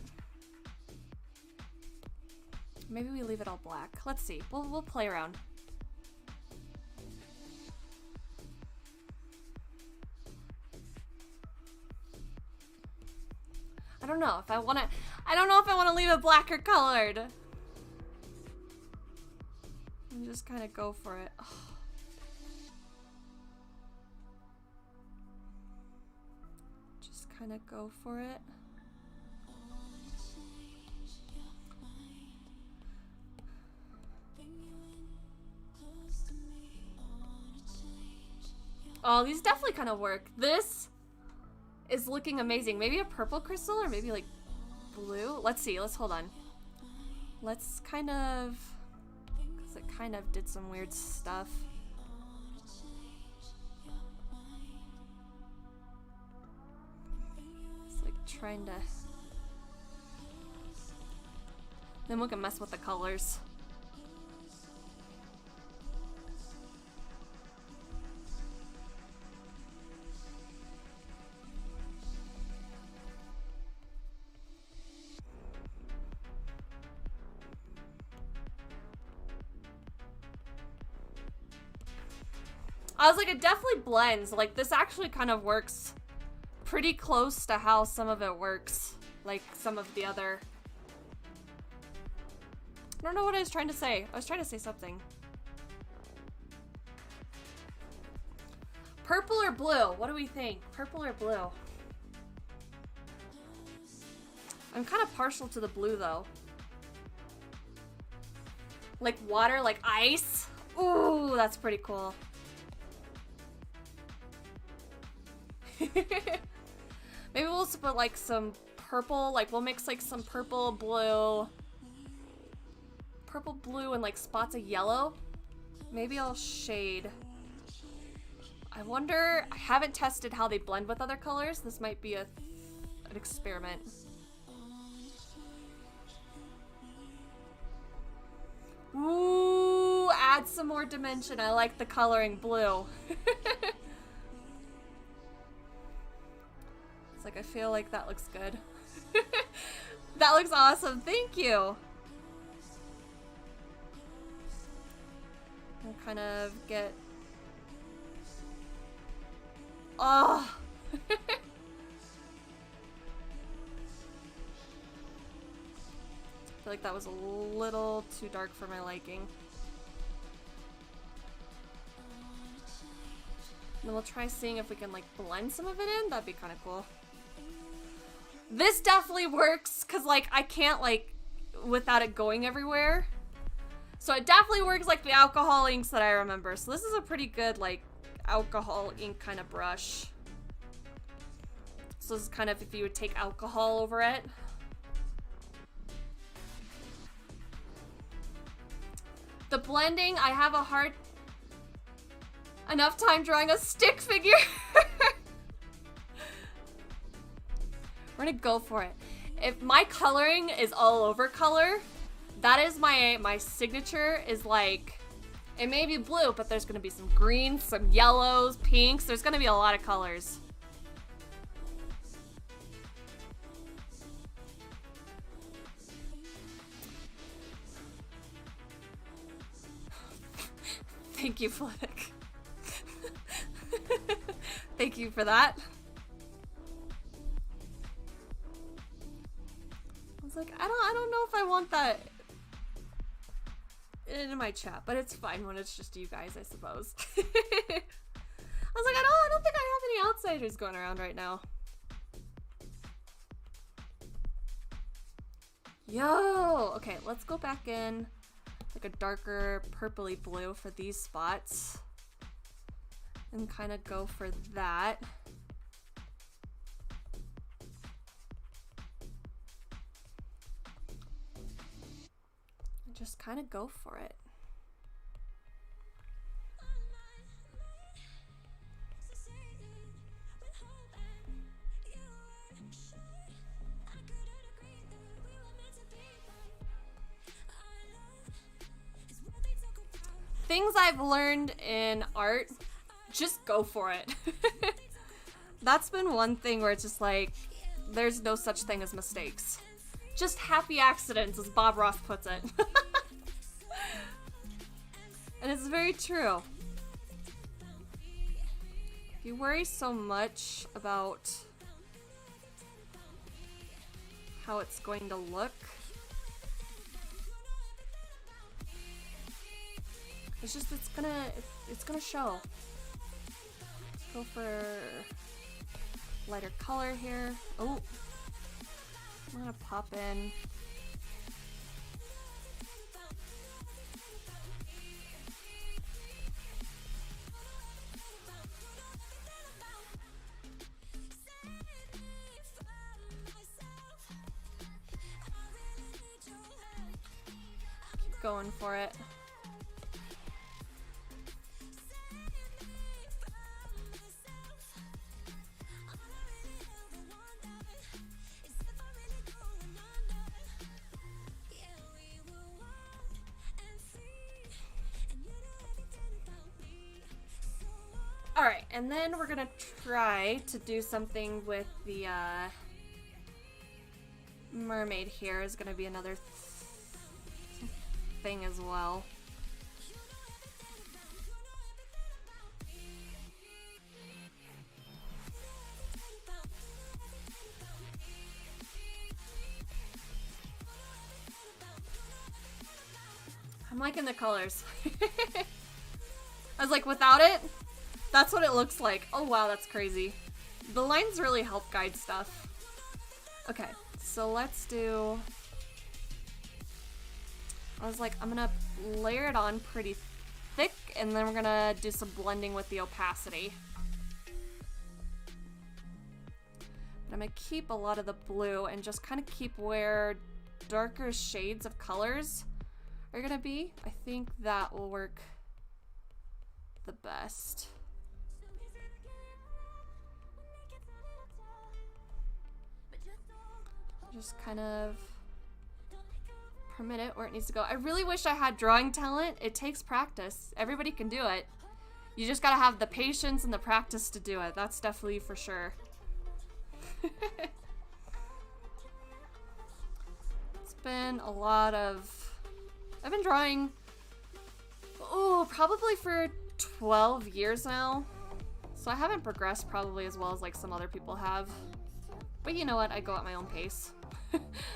Maybe we leave it all black. Let's see. We'll play around. I don't know if I want to leave it black or colored. And just kind of go for it. Oh. Just kind of go for it. Oh, these definitely kind of work. This is looking amazing. Maybe a purple crystal or maybe like blue. Let's see. Let's hold on. Let's kind of... It kind of did some weird stuff. It's like trying to... Then we can mess with the colors. I was like, it definitely blends. Like, this actually kind of works pretty close to how some of it works. Like, some of the other... I don't know what I was trying to say. I was trying to say something. Purple or blue? What do we think? Purple or blue? I'm kind of partial to the blue, though. Like water, like ice? Ooh, that's pretty cool. Maybe we'll put like some purple, like we'll mix like some purple, blue, and like spots of yellow. Maybe I'll shade. I wonder, I haven't tested how they blend with other colors. This might be an experiment. Ooh, add some more dimension. I like the coloring blue. It's like, I feel like that looks good. That looks awesome. Thank you. I'll kind of get... Oh. I feel like that was a little too dark for my liking. And then we'll try seeing if we can like blend some of it in. That'd be kind of cool. This definitely works because like I can't like without it going everywhere. So it definitely works like the alcohol inks that I remember. So this is a pretty good like alcohol ink kind of brush. So this is kind of if you would take alcohol over it. The blending, I have a hard enough time drawing a stick figure. We're gonna go for it. If my coloring is all over color, that is my signature is like, it may be blue, but there's gonna be some greens, some yellows, pinks. There's gonna be a lot of colors. Thank you, Flick. Thank you for that. I was like, I don't know if I want that in my chat, but it's fine when it's just you guys, I suppose. I was like, I don't think I have any outsiders going around right now. Yo! Okay, let's go back in like a darker purpley blue for these spots. And kind of go for that. And just kind of go for it. Things I've learned in art, just go for it. That's been one thing where it's just like, there's no such thing as mistakes. Just happy accidents, as Bob Ross puts it. And it's very true. If you worry so much about how it's going to look, it's gonna show. Let's go for lighter color here. Oh, I'm gonna pop in. Keep going for it. Alright, and then we're gonna try to do something with the mermaid here. Is gonna be another thing as well. I'm liking the colors. I was like, without it, that's what it looks like. Oh wow, that's crazy. The lines really help guide stuff. Okay, so let's do... I was like, I'm gonna layer it on pretty thick, and then we're gonna do some blending with the opacity. But I'm gonna keep a lot of the blue and just kind of keep where darker shades of colors are gonna be. I think that will work the best. Just kind of permit it where it needs to go. I really wish I had drawing talent. It takes practice. Everybody can do it. You just gotta have the patience and the practice to do it. That's definitely for sure. It's been a lot of... I've been drawing, oh, probably for 12 years now. So I haven't progressed probably as well as like some other people have. But you know what? I go at my own pace.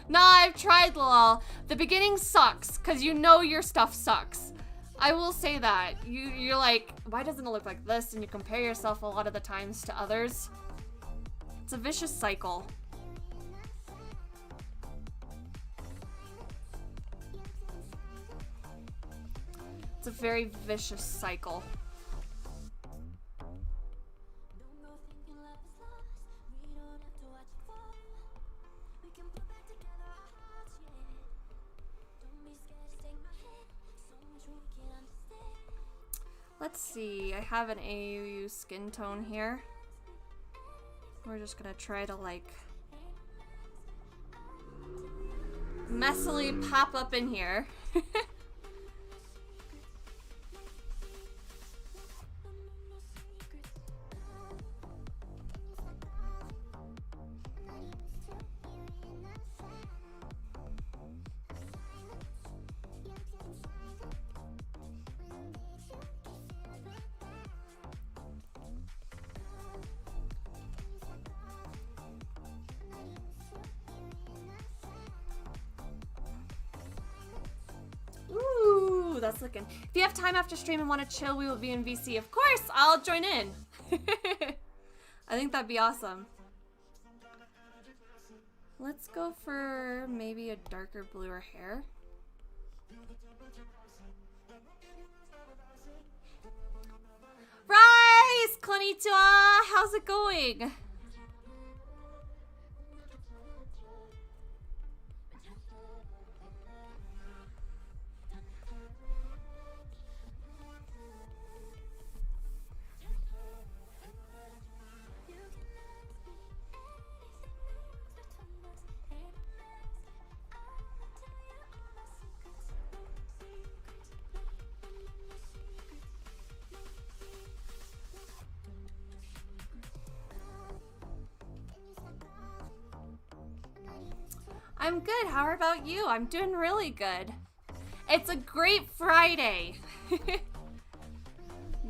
Nah, I've tried, lol. The beginning sucks, because you know your stuff sucks. I will say that. You're like, why doesn't it look like this? And you compare yourself a lot of the times to others. It's a vicious cycle. It's a very vicious cycle. Let's see, I have an Ayuyu skin tone here. We're just gonna try to like messily pop up in here. That's looking. If you have time after stream and want to chill, we will be in VC. Of course, I'll join in. I think that'd be awesome. Let's go for maybe a darker bluer hair. Rice! Konnichiwa! How's it going? I'm good. How about you? I'm doing really good. It's a great Friday.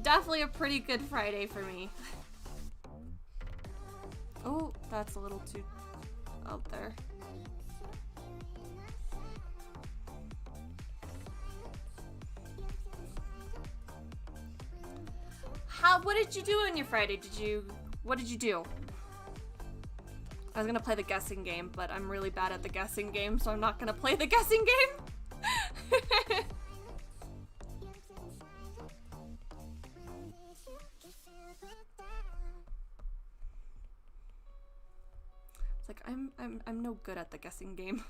Definitely a pretty good Friday for me. Oh, that's a little too out there. What did you do on your Friday? What did you do? I was gonna play the guessing game, but I'm really bad at the guessing game, so I'm not gonna play the guessing game. It's like I'm no good at the guessing game.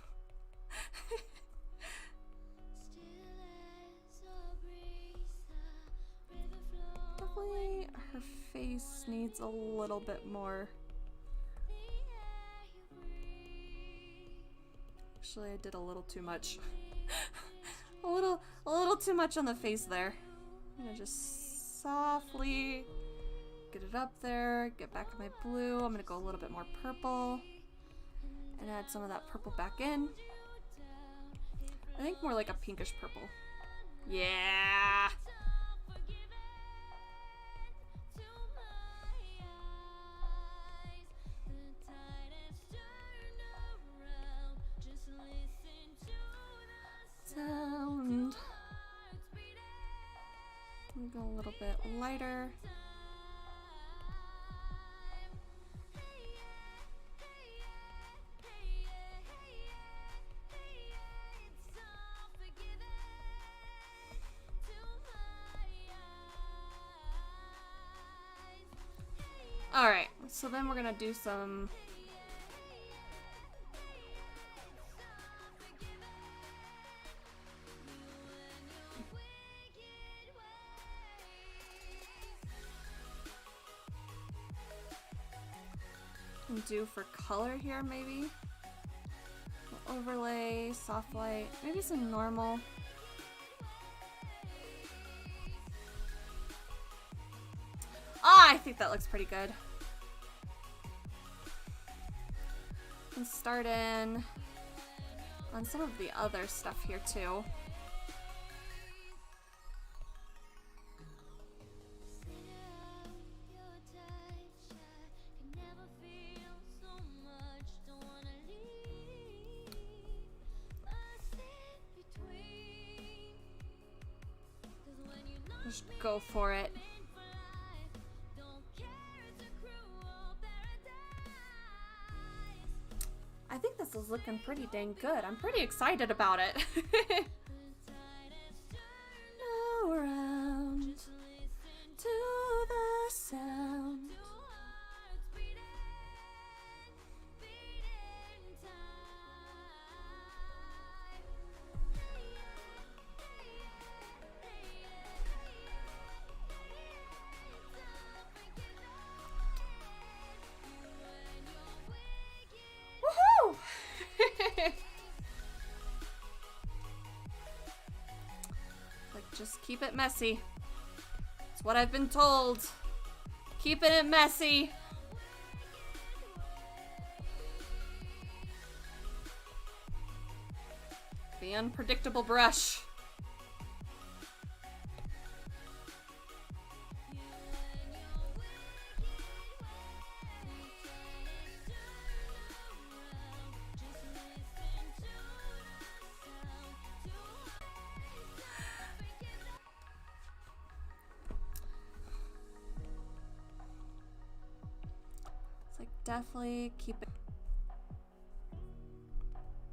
Definitely her face needs a little bit more. Actually, I did a little too much. a little too much on the face there. I'm gonna just softly get it up there, get back to my blue. I'm gonna go a little bit more purple and add some of that purple back in. I think more like a pinkish purple. Yeah. Sound. Go a little bit lighter. All right, so then we're gonna do some do for color here, maybe. overlay, soft light, maybe some normal. Ah, I think that looks pretty good. And start in on some of the other stuff here too. Just go for it. I think this is looking pretty dang good. I'm pretty excited about it. Now around to the sound. Woohoo! Like, just keep it messy. It's what I've been told. Keeping it messy. The unpredictable brush. It's like definitely keep it.